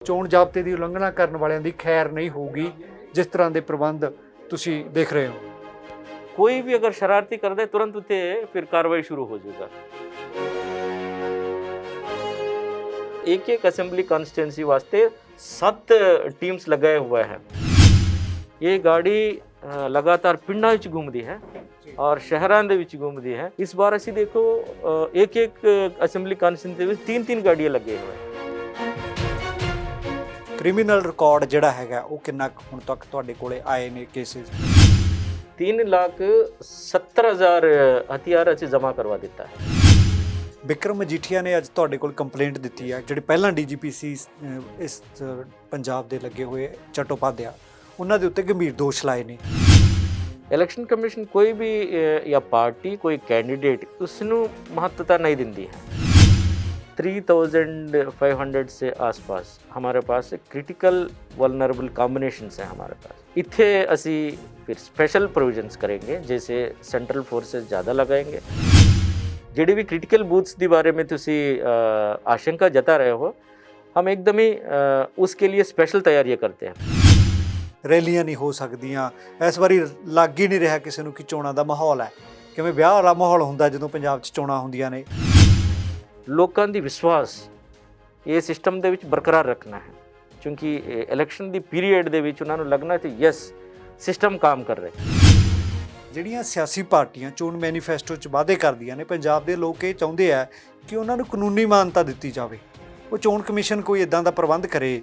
ਚੋਣ ਜ਼ਾਬਤੇ ਦੀ ਉਲੰਘਣਾ ਕਰਨ ਵਾਲਿਆਂ ਦੀ ਖੈਰ ਨਹੀਂ ਹੋਊਗੀ ਜਿਸ ਤਰ੍ਹਾਂ ਦੇ ਪ੍ਰਬੰਧ ਤੁਸੀਂ ਦੇਖ ਰਹੇ ਹੋ। कोई भी अगर शरारती कर दे तुरंत उसे फिर कार्रवाई शुरू हो जाएगा। एक एक असेंबली कॉन्स्टिट्यूंसी वास्ते 7 टीम्स लगाए हुए हैं। ये गाड़ी लगातार पिंडां विच घूमदी है और शहरां दे विच घूमदी है। इस बार असीं देखो एक एक असेंबली कॉन्स्टिट्यूंसी विच 3-3 गाड़ियां लगे हुए हैं। ਕ੍ਰਿਮੀਨਲ ਰਿਕਾਰਡ ਜਿਹੜਾ ਹੈਗਾ ਉਹ ਕਿੰਨਾ ਕੁ ਹੁਣ ਤੱਕ ਤੁਹਾਡੇ ਕੋਲੇ ਆਏ ਨੇ ਕੇਸਿਸ? 3,70,000 ਹਥਿਆਰ ਅਸੀਂ ਜਮ੍ਹਾਂ ਕਰਵਾ ਦਿੱਤਾ ਹੈ। ਵਿਕਰਮ ਮਜੀਠੀਆ ਨੇ ਅੱਜ ਤੁਹਾਡੇ ਕੋਲ ਕੰਪਲੇਂਟ ਦਿੱਤੀ ਹੈ, ਜਿਹੜੇ ਪਹਿਲਾਂ ਡੀਜੀਪੀ ਸੀ ਇਸ ਪੰਜਾਬ ਦੇ ਲੱਗੇ ਹੋਏ ਚਟੋਪਾਧਿਆ, ਉਹਨਾਂ ਦੇ ਉੱਤੇ ਗੰਭੀਰ ਦੋਸ਼ ਲਾਏ ਨੇ। ਇਲੈਕਸ਼ਨ ਕਮਿਸ਼ਨ ਕੋਈ ਵੀ ਜਾਂ ਪਾਰਟੀ ਕੋਈ ਕੈਂਡੀਡੇਟ ਉਸ ਨੂੰ महत्वता नहीं ਦਿੰਦੀ ਹੈ। 3,500 से आसपास हमारे पास क्रिटिकल वल्नरेबल कॉम्बिनेशंस हैं हमारे पास। इत्थे असी फिर स्पेशल प्रोविजंस करेंगे, जैसे सेंट्रल फोर्सेस ज़्यादा लगाएंगे। जिहड़े भी क्रिटिकल बूथ्स के बारे में तुसी आशंका जता रहे हो, हम एकदम ही उसके लिए स्पेशल तैयारियां करते हैं। ਰੈਲੀਆਂ ਨਹੀਂ ਹੋ ਸਕਦੀਆਂ, ਇਸ ਵਾਰੀ ਲੱਗ ਹੀ ਨਹੀਂ ਰਿਹਾ ਕਿਸੇ ਨੂੰ ਕਿ ਚੋਣਾਂ ਦਾ ਮਾਹੌਲ ਹੈ। ਕਿਵੇਂ ਵਿਆਹ ਵਾਲਾ ਮਾਹੌਲ ਹੁੰਦਾ ਜਦੋਂ ਪੰਜਾਬ 'ਚ ਚੋਣਾਂ ਹੁੰਦੀਆਂ ਨੇ। ਲੋਕਾਂ ਦੀ ਵਿਸ਼ਵਾਸ ਇਹ ਸਿਸਟਮ ਦੇ ਵਿੱਚ ਬਰਕਰਾਰ ਰੱਖਣਾ ਹੈ, ਕਿਉਂਕਿ ਇਲੈਕਸ਼ਨ ਦੀ ਪੀਰੀਅਡ ਦੇ ਵਿੱਚ ਉਹਨਾਂ ਨੂੰ ਲੱਗਣਾ ਕਿ ਯੈਸ ਸਿਸਟਮ ਕੰਮ ਕਰ ਰਿਹਾ। ਜਿਹੜੀਆਂ ਸਿਆਸੀ ਪਾਰਟੀਆਂ ਚੋਣ ਮੈਨੀਫੈਸਟੋ 'ਚ ਵਾਅਦੇ ਕਰਦੀਆਂ ਨੇ, ਪੰਜਾਬ ਦੇ ਲੋਕ ਇਹ ਚਾਹੁੰਦੇ ਆ ਕਿ ਉਹਨਾਂ ਨੂੰ ਕਾਨੂੰਨੀ ਮਾਨਤਾ ਦਿੱਤੀ ਜਾਵੇ, ਉਹ ਚੋਣ ਕਮਿਸ਼ਨ ਕੋਈ ਇਦਾਂ ਦਾ ਪ੍ਰਬੰਧ ਕਰੇ।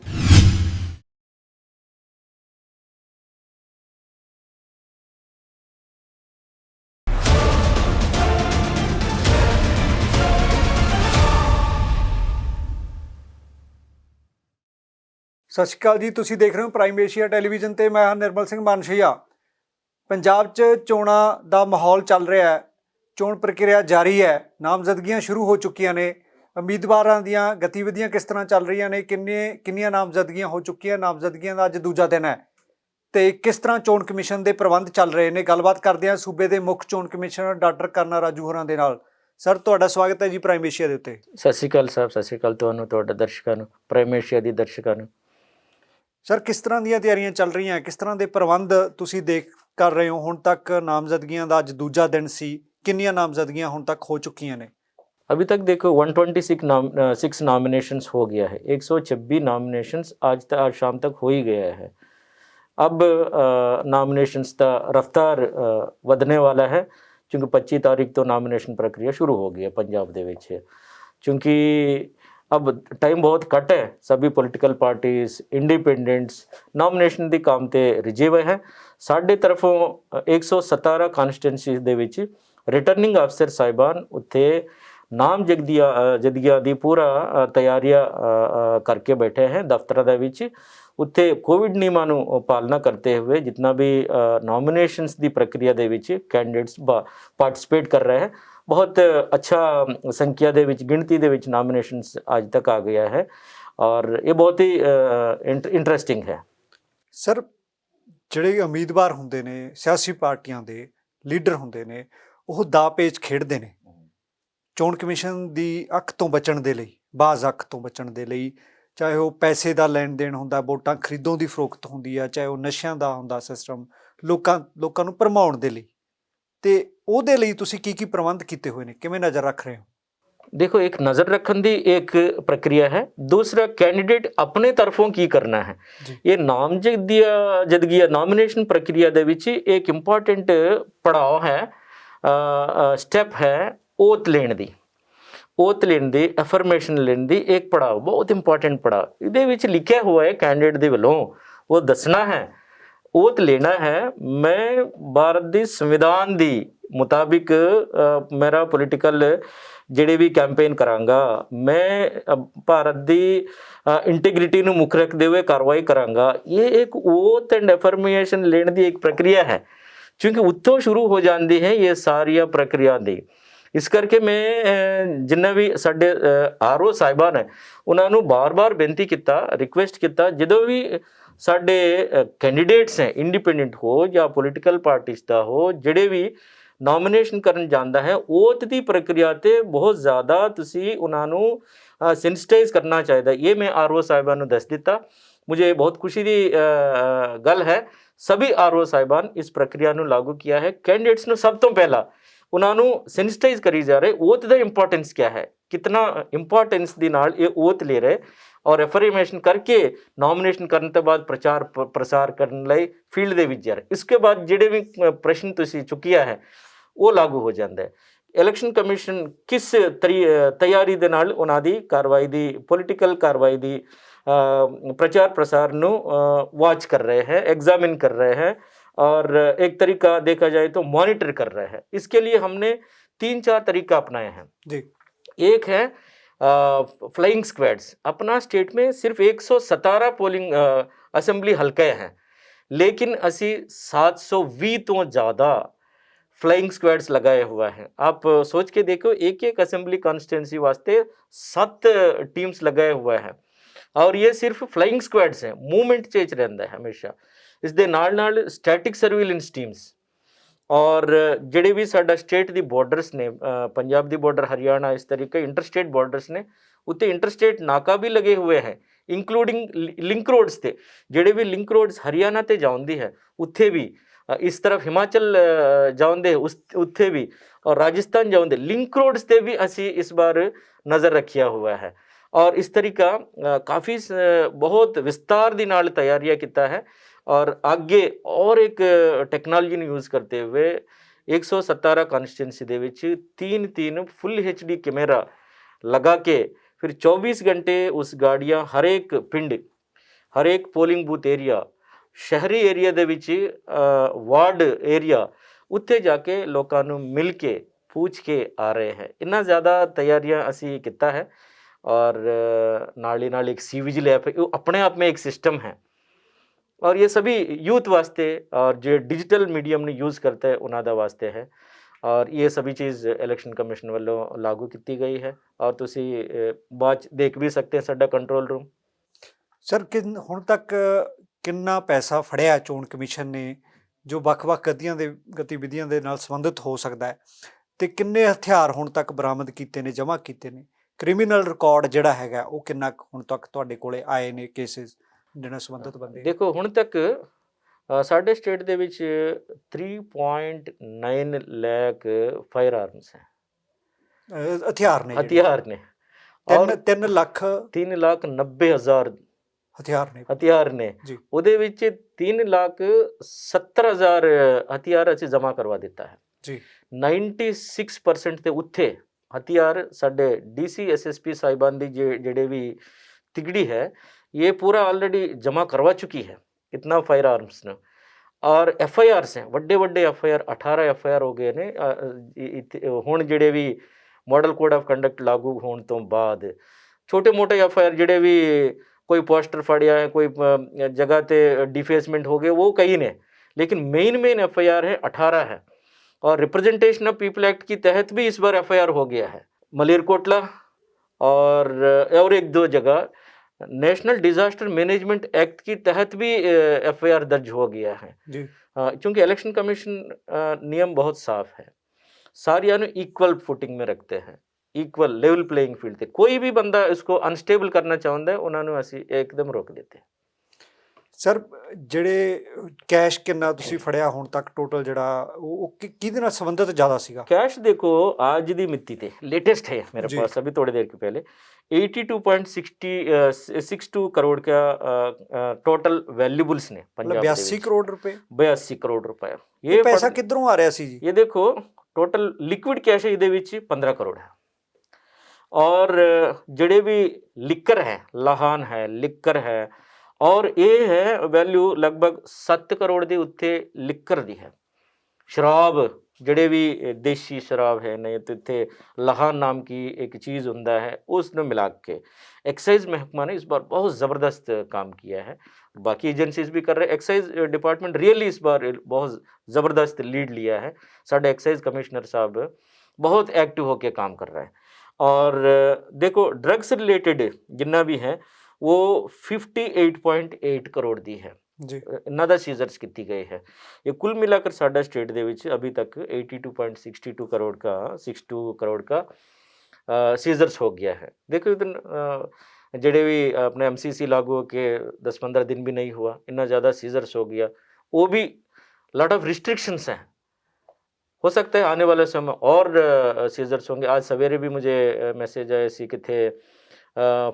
ਸਤਿ ਸ਼੍ਰੀ ਅਕਾਲ ਜੀ, ਤੁਸੀਂ ਦੇਖ ਰਹੇ ਹੋ ਪ੍ਰਾਈਮ ਏਸ਼ੀਆ ਟੈਲੀਵਿਜ਼ਨ ਤੇ ਮੈਂ ਹਾਂ ਨਿਰਮਲ ਸਿੰਘ ਮਾਨਸ਼ਈਆ। ਪੰਜਾਬ 'ਚ ਚੋਣਾਂ ਦਾ ਮਾਹੌਲ ਚੱਲ ਰਿਹਾ ਹੈ, ਚੋਣ ਪ੍ਰਕਿਰਿਆ ਜਾਰੀ ਹੈ, ਨਾਮਜ਼ਦਗੀਆਂ ਸ਼ੁਰੂ ਹੋ ਚੁੱਕੀਆਂ ਨੇ। ਉਮੀਦਵਾਰਾਂ ਦੀਆਂ ਗਤੀਵਿਧੀਆਂ ਕਿਸ ਤਰ੍ਹਾਂ ਚੱਲ ਰਹੀਆਂ ਨੇ, ਕਿੰਨੀਆਂ ਨਾਮਜ਼ਦਗੀਆਂ ਹੋ ਚੁੱਕੀਆਂ, ਨਾਮਜ਼ਦਗੀਆਂ ਦਾ ਅੱਜ ਦੂਜਾ ਦਿਨ ਹੈ, ਤੇ ਕਿਸ ਤਰ੍ਹਾਂ ਚੋਣ ਕਮਿਸ਼ਨ ਦੇ ਪ੍ਰਬੰਧ ਚੱਲ ਰਹੇ ਨੇ। ਗੱਲਬਾਤ ਕਰਦੇ ਹਾਂ ਸੂਬੇ ਦੇ ਮੁੱਖ ਚੋਣ ਕਮਿਸ਼ਨਰ ਡਾਕਟਰ ਕਰਨਾ ਰਾਜੂ ਹੋਰਾਂ ਦੇ ਨਾਲ। ਸਰ, ਤੁਹਾਡਾ ਸਵਾਗਤ ਹੈ ਜੀ ਪ੍ਰਾਈਮ ਏਸ਼ੀਆ ਦੇ ਉੱਤੇ। ਸਤਿ ਸ਼੍ਰੀ ਅਕਾਲ ਸਾਹਿਬ, ਸਤਿ ਸ਼੍ਰੀ ਅਕਾਲ ਤੁਹਾਨੂੰ, ਤੁਹਾਡੇ ਦਰਸ਼ਕਾਂ ਨੂੰ, ਪ੍ਰਾਈਮ ਏਸ਼ੀਆ ਦੀ ਦਰਸ਼ਕਾਂ ਨੂੰ। ਸਰ, ਕਿਸ ਤਰ੍ਹਾਂ ਦੀਆਂ ਤਿਆਰੀਆਂ ਚੱਲ ਰਹੀਆਂ, ਕਿਸ ਤਰ੍ਹਾਂ ਦੇ ਪ੍ਰਬੰਧ ਤੁਸੀਂ ਕਰ ਰਹੇ ਹੋ? ਹੁਣ ਤੱਕ ਨਾਮਜ਼ਦਗੀਆਂ ਦਾ ਅੱਜ ਦੂਜਾ ਦਿਨ ਸੀ, ਕਿੰਨੀਆਂ ਨਾਮਜ਼ਦਗੀਆਂ ਹੁਣ ਤੱਕ ਹੋ ਚੁੱਕੀਆਂ ਨੇ? अभी तक देखो 126 नॉमिनेशंस हो गया है। 126 नॉमिनेशंस आज शाम तक हो ही गया है। अब नॉमिनेशंस का रफ्तार ਵਧਣੇ वाला है, क्योंकि 25 तारीख तो नॉमिनेशन प्रक्रिया शुरू हो गई है पंजाब ਦੇ ਵਿੱਚ। क्योंकि अब टाइम बहुत घट है, सभी पोलिटिकल पार्टीज इंडिपेंडेंट्स नॉमिनेशन के काम ते रिझे हुए हैं। साडे तरफों 117 कॉन्स्टिट्यूंसीज ਦੇ ਵਿੱਚ रिटर्निंग अफसर साहिबान उत्थे ਨਾਮਜ਼ਦਗੀਆਂ ਦੀ ਪੂਰਾ ਤਿਆਰੀਆਂ ਕਰਕੇ ਬੈਠੇ हैं ਦਫ਼ਤਰਾਂ ਦੇ ਵਿੱਚ। ਉੱਥੇ ਕੋਵਿਡ ਨਿਯਮਾਂ ਨੂੰ ਪਾਲਣਾ ਕਰਦੇ ਹੋਏ ਜਿੰਨਾ ਵੀ ਨੋਮੀਨੇਸ਼ਨਸ ਦੀ ਪ੍ਰਕਿਰਿਆ ਦੇ ਵਿੱਚ ਕੈਂਡੀਡੇਟਸ ਪਾਰਟਿਸਿਪੇਟ ਕਰ ਰਹੇ हैं। बहुत अच्छा संख्या ਦੇ ਵਿੱਚ ਗਿਣਤੀ ਦੇ ਵਿੱਚ ਨੋਮੀਨੇਸ਼ਨਸ ਅੱਜ ਤੱਕ ਆ ਗਿਆ है और ये बहुत ही इंटरेस्टिंग है। ਸਰ, ਜਿਹੜੇ ਉਮੀਦਵਾਰ ਹੁੰਦੇ ਨੇ, ਸਿਆਸੀ ਪਾਰਟੀਆਂ ਦੇ ਲੀਡਰ ਹੁੰਦੇ ਨੇ, ਉਹ ਦਾ ਪੇਚ ਖੇਡਦੇ ਨੇ ਚੋਣ ਕਮਿਸ਼ਨ ਦੀ ਅੱਖ ਤੋਂ ਬਚਣ ਦੇ ਲਈ, ਬਾਜ਼ ਅੱਖ ਤੋਂ ਬਚਣ ਦੇ ਲਈ। ਚਾਹੇ ਉਹ ਪੈਸੇ ਦਾ ਲੈਣ ਦੇਣ ਹੁੰਦਾ, ਵੋਟਾਂ ਖਰੀਦੋਂ ਦੀ ਫਰੋਖਤ ਹੁੰਦੀ ਆ, ਚਾਹੇ ਉਹ ਨਸ਼ਿਆਂ ਦਾ ਹੁੰਦਾ ਸਿਸਟਮ, ਲੋਕਾਂ ਨੂੰ ਭਰਮਾਉਣ ਦੇ ਲਈ। ਤੇ ਉਹਦੇ ਲਈ ਤੁਸੀਂ ਕੀ ਪ੍ਰਬੰਧ ਕੀਤੇ ਹੋਏ ਨੇ, ਕਿਵੇਂ ਨਜ਼ਰ ਰੱਖ ਰਹੇ ਹੋ? देखो, एक नज़र रखने की एक प्रक्रिया है, दूसरा कैंडिडेट अपने तरफों की करना है। ये नामजदगी नॉमिनेशन प्रक्रिया दे विच एक इंपॉर्टेंट पड़ाव है, स्टैप है ओथ लेने दी। ओथ लेने दी, एफर्मेशन लेने दी एक पड़ाव, बहुत इंपॉर्टेंट पड़ाव। इहदे विच लिखिया हुआ है कैंडिडेट दे वल्लों, वो दसना है, ओथ लेना है, मैं भारत के संविधान के मुताबिक मेरा पोलिटिकल ਜਿਹੜੇ ਵੀ ਕੈਂਪੇਨ ਕਰਾਂਗਾ, मैं भारत की इंटीग्रिटी ਨੂੰ ਮੁੱਖ ਰੱਖਦੇ ਹੋਏ कार्रवाई करांगा। ये एक ओथ एंड एफर्मेशन लेने की एक प्रक्रिया है, क्योंकि उत्तों शुरू हो जाती है ये सारिया प्रक्रिया दी। इस करके मैं जिन्ना भी साडे आर ओ साहिबान है उन्होंने ਨੂੰ बार-बार बेनती किया, रिक्वेस्ट किया, ਜਦੋਂ भी साडे कैंडीडेट्स हैं, इंडिपेंडेंट हो या पोलिटिकल पार्टीज का हो, ਜਿਹੜੇ भी नॉमिनेशन करन जांदा है, ओथ की प्रक्रिया ते बहुत ज़्यादा तुसी उन्हां नूं ਸੈਂਸਿਟਾਈਜ਼ ਕਰਨਾ ਚਾਹੀਦਾ। ਇਹ ਮੈਂ ਆਰਓ ਸਾਹਿਬਾਨ ਨੂੰ ਦੱਸ ਦਿੱਤਾ। मुझे बहुत खुशी ਦੀ ਗੱਲ ਹੈ, सभी आरओ ਸਾਹਿਬਾਨ ਇਸ ਪ੍ਰਕਿਰਿਆ ਨੂੰ ਲਾਗੂ ਕੀਤਾ ਹੈ। ਕੈਂਡੀਡੇਟਸ ਨੂੰ ਸਭ ਤੋਂ ਪਹਿਲਾਂ ਉਹਨਾਂ ਨੂੰ ਸੈਂਸਿਟਾਈਜ਼ ਕਰੀ ਜਾ ਰਹੇ ਓਥ ਦਾ ਇੰਪੋਰਟੈਂਸ ਕੀ ਹੈ, ਕਿਤਨਾ ਇੰਪੋਰਟੈਂਸ ਦੇ ਨਾਲ ਇਹ ਓਥ ਲੈ ਰਹੇ ਔਰ ਐਫਰਮੇਸ਼ਨ ਕਰਕੇ ਨੋਮੀਨੇਸ਼ਨ ਕਰਨ ਤੋਂ ਬਾਅਦ ਪ੍ਰਚਾਰ ਪ੍ਰਸਾਰ ਕਰਨ ਲਈ ਫੀਲਡ ਦੇ ਵਿੱਚ ਜਾ ਰਹੇ। ਇਸਕੇ ਬਾਅਦ ਜਿਹੜੇ ਵੀ ਪ੍ਰਸ਼ਨ ਤੁਸੀਂ ਚੁੱਕਿਆ ਹੈ ਉਹ ਲਾਗੂ ਹੋ ਜਾਂਦਾ ਹੈ। ਇਲੈਕਸ਼ਨ ਕਮਿਸ਼ਨ ਕਿਸ ਤਿਆਰੀ ਦੇ ਨਾਲ ਉਹਨਾਂ ਦੀ ਕਾਰਵਾਈ ਦੀ ਪੋਲੀਟੀਕਲ ਕਾਰਵਾਈ ਦੀ प्रचार प्रसार नु वॉच कर रहे हैं, एग्जामिन कर रहे हैं और एक तरीका देखा जाए तो मॉनिटर कर रहे हैं। इसके लिए हमने 3-4 तरीका अपनाए हैं जी। एक है फ्लाइंग स्क्वाड्स। अपना स्टेट में सिर्फ 117 पोलिंग असेंबली हल्के हैं, लेकिन असी 720 तो ज़्यादा फ्लाइंग स्क्वाड्स लगाए हुआ है। आप सोच के देखो, एक एक असेंबली कॉन्स्टिट्यूंसी वास्ते 7 टीम्स लगाए हुए हैं और ये सिर्फ फ्लाइंग स्क्वाड्स हैं, मूवमेंट चेंज रहता है हमेशा। इस दे नाल स्टैटिक सर्विलेंस टीम्स और ਜਿਹੜੇ ਵੀ ਸਾਡਾ ਸਟੇਟ ਦੀ ਬਾਰਡਰਸ ਨੇ, पंजाब ਦੀ ਬਾਰਡਰ, हरियाणा, इस तरीके इंटरस्टेट बार्डर्स ने, उत्ते इंटरस्टेट नाका भी लगे हुए हैं, इंक्लूडिंग लिंक रोड्स ते। ਜਿਹੜੇ ਵੀ ਲਿੰਕ रोड्स हरियाणा ते जाउंदी है उत्थे भी, इस तरफ हिमाचल जाउंदे उत्थे भी और राजस्थान जाउंदे लिंक रोड्स ते भी असी इस बार नज़र रखिया हुआ है। और इस तरीका काफ़ी बहुत विस्तार दी नाल तैयारियां किता है और आगे और एक टेक्नोलॉजी ने यूज़ करते हुए 117 कॉन्स्टिट्यूंसी दे विच 3 फुल HD कैमरा लगा के फिर 24 घंटे उस गाड़ियां हर एक पिंड, हर एक पोलिंग बूथ एरिया, शहरी एरिया दे विच वार्ड एरिया, उत्थे जाके लोकां नूं मिल के पूछ के आ रहे हैं। इन्ना ज़्यादा तैयारियां असी किता है और नाली नाल एक सीविजिल ऐप है, वो अपने आप में एक सिस्टम है और ये सभी यूथ वास्ते और जो डिजिटल मीडियम ने यूज़ करते हैं उन्होंने वास्ते है और ये सभी चीज़ इलेक्शन कमिशन वालों लागू की गई है और तुसी बाद देख भी सकते हैं साडा कंट्रोल रूम। सर हुण तक किन्ना पैसा फड़िया चोण कमीशन ने जो ਵੱਖ-ਵੱਖ गतिविधियां दे नाल संबंधित हो सकता है, ते किन्ने हथियार हुण तक बरामद कीते ने, जमा कीते ने, क्रिमिनल रिकॉर्ड ਜਿਹੜਾ ਹੈਗਾ ਉਹ ਕਿੰਨਾ ਹੁਣ ਤੱਕ ਤੁਹਾਡੇ ਕੋਲੇ ਆਏ ਨੇ ਕੇਸਿਸ ਜਿਹਨਾਂ ਸੰਬੰਧਿਤ ਬੰਦੇ? ਦੇਖੋ ਹੁਣ ਤੱਕ ਸਾਡੇ ਸਟੇਟ ਦੇ ਵਿੱਚ 3.9 ਲੱਖ ਫਾਇਰ ਆਰਮਸ ਹੈ, ਹਥਿਆਰ ਨੇ ਔਰ 3 ਲੱਖ 3,90,000 ਹਥਿਆਰ ਨੇ ਜੀ। ਉਹਦੇ ਵਿੱਚ 3,70,000 ਹਥਿਆਰ ਅਸੀਂ ਜਮ੍ਹਾਂ ਕਰਵਾ ਦਿੱਤਾ ਹੈ ਜੀ। 96% ਤੇ ਉੱਥੇ हथियार साढ़े DC SSP साहिबान दी जेडे भी तिगड़ी है ये पूरा ऑलरेडी जमा करवा चुकी है इतना फायर आर्म्स ने। और FIRs हैं, वड्डे FIR 18 FIR हो गए ने हुण जेडे भी मॉडल कोड ऑफ कंडक्ट लागू होने तो बाद। छोटे मोटे FIR जेडे भी कोई पोस्टर फाड़िया है, कोई जगह ते डिफेसमेंट हो गए, वो कई ने, लेकिन मेन FIR है 18 है। और रिप्रेजेंटेशन ऑफ पीपल एक्ट की तहत भी इस बार FIR हो गया है मलेरकोटला और 1-2 जगह। नेशनल डिजास्टर मैनेजमेंट एक्ट की तहत भी FIR दर्ज हो गया है जी। क्योंकि इलेक्शन कमीशन नियम बहुत साफ है, सारियां नूं इक्वल फुटिंग में रखते हैं, इक्वल लेवल प्लेइंग फील्ड ते। कोई भी बंदा इसको अनस्टेबल करना चाहता है उन्होंने असी एकदम रोक देते हैं। सर ਜਿਹੜੇ ਕੈਸ਼ ਕਿੰਨਾ ਤੁਸੀਂ ਫੜਿਆ ਹੁਣ ਤੱਕ ਟੋਟਲ ਜਿਹੜਾ ਉਹ ਕਿਹਦੇ ਨਾਲ ਸੰਬੰਧਿਤ ਜ਼ਿਆਦਾ ਸੀਗਾ? कैश देखो आज दी मिति थे लेटेस्ट है मेरे पास अभी थोड़ी देर के पहले 82.62 करोड़ का टोटल वैल्यूबल्स ने पंजाब 82 करोड़ रुपए 82 करोड़ रुपए। ये पैसा किधरों आ रहा सी जी? ये देखो टोटल लिक्विड कैश ਇਹਦੇ ਵਿੱਚ 15 करोड़ है और ਜਿਹੜੇ भी लिकर है, लाहान है, लिकर है और ये है वैल्यू लगभग 7 करोड़ ਦੇ ਉੱਤੇ ਲਿਕਰ ਦੀ ਹੈ। शराब ਜਿਹੜੇ भी देसी शराब है नहीं तो इतने लाहान नाम की एक चीज़ होता है उसने मिला के एक्साइज महकमा ने इस बार बहुत ज़बरदस्त काम किया है। बाकी एजेंसीज भी कर रहे हैं। एक्साइज डिपार्टमेंट रियली इस बार बहुत ज़बरदस्त लीड लिया है। साढ़े एक्साइज कमिश्नर साहब बहुत एक्टिव होकर काम कर रहे हैं। और देखो ड्रग्स रिलेटेड जितना भी है वो 58.8 करोड़ दी है जी, इन्ना दा सीजर्स की गई है। ये कुल मिलाकर साडा स्टेट दे विच अभी तक 82.62 करोड़ का सीजर्स हो गया है। देखो इधर ਜਿਹੜੇ ਵੀ अपने MCC लागू होके 10-15 दिन भी नहीं हुआ, इतना ज़्यादा सीजर्स हो गया। वो भी लॉट ऑफ रिस्ट्रिक्शंस हैं। हो सकता है आने वाले समय और सीजर्स होंगे। आज सवेरे भी मुझे मैसेज आए सी कि थे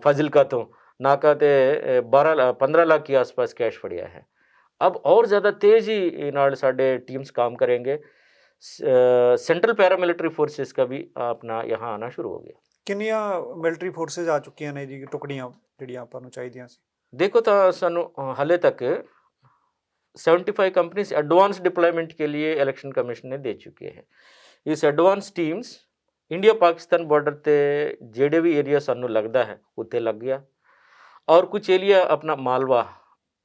फाजिलका तो नाका ते 15 लाख के आसपास कैश फड़िया है। अब और ज़्यादा तेज़ी नाल साडे टीम्स काम करेंगे। सेंट्रल पैरामिलिट्री फोर्सेस का भी अपना यहाँ आना शुरू हो गया। ਕਿੰਨੀਆਂ ਮਿਲਟਰੀ ਫੋਰਸਸ ਆ ਚੁੱਕੀਆਂ ਨੇ ਜੀ, ਟੁਕੜੀਆਂ ਜਿਹੜੀਆਂ ਆਪਾਂ ਨੂੰ ਚਾਹੀਦੀਆਂ ਸੀ? देखो तो सानू हाले तक 75 कंपनीज एडवांस डिप्लॉयमेंट के लिए इलेक्शन कमीशन ने दे चुके हैं। इस advance teams India Pakistan border ते जेड़े भी एरिया सानू लगता है उत्ते लग गया, और कुछ एरिया अपना मालवा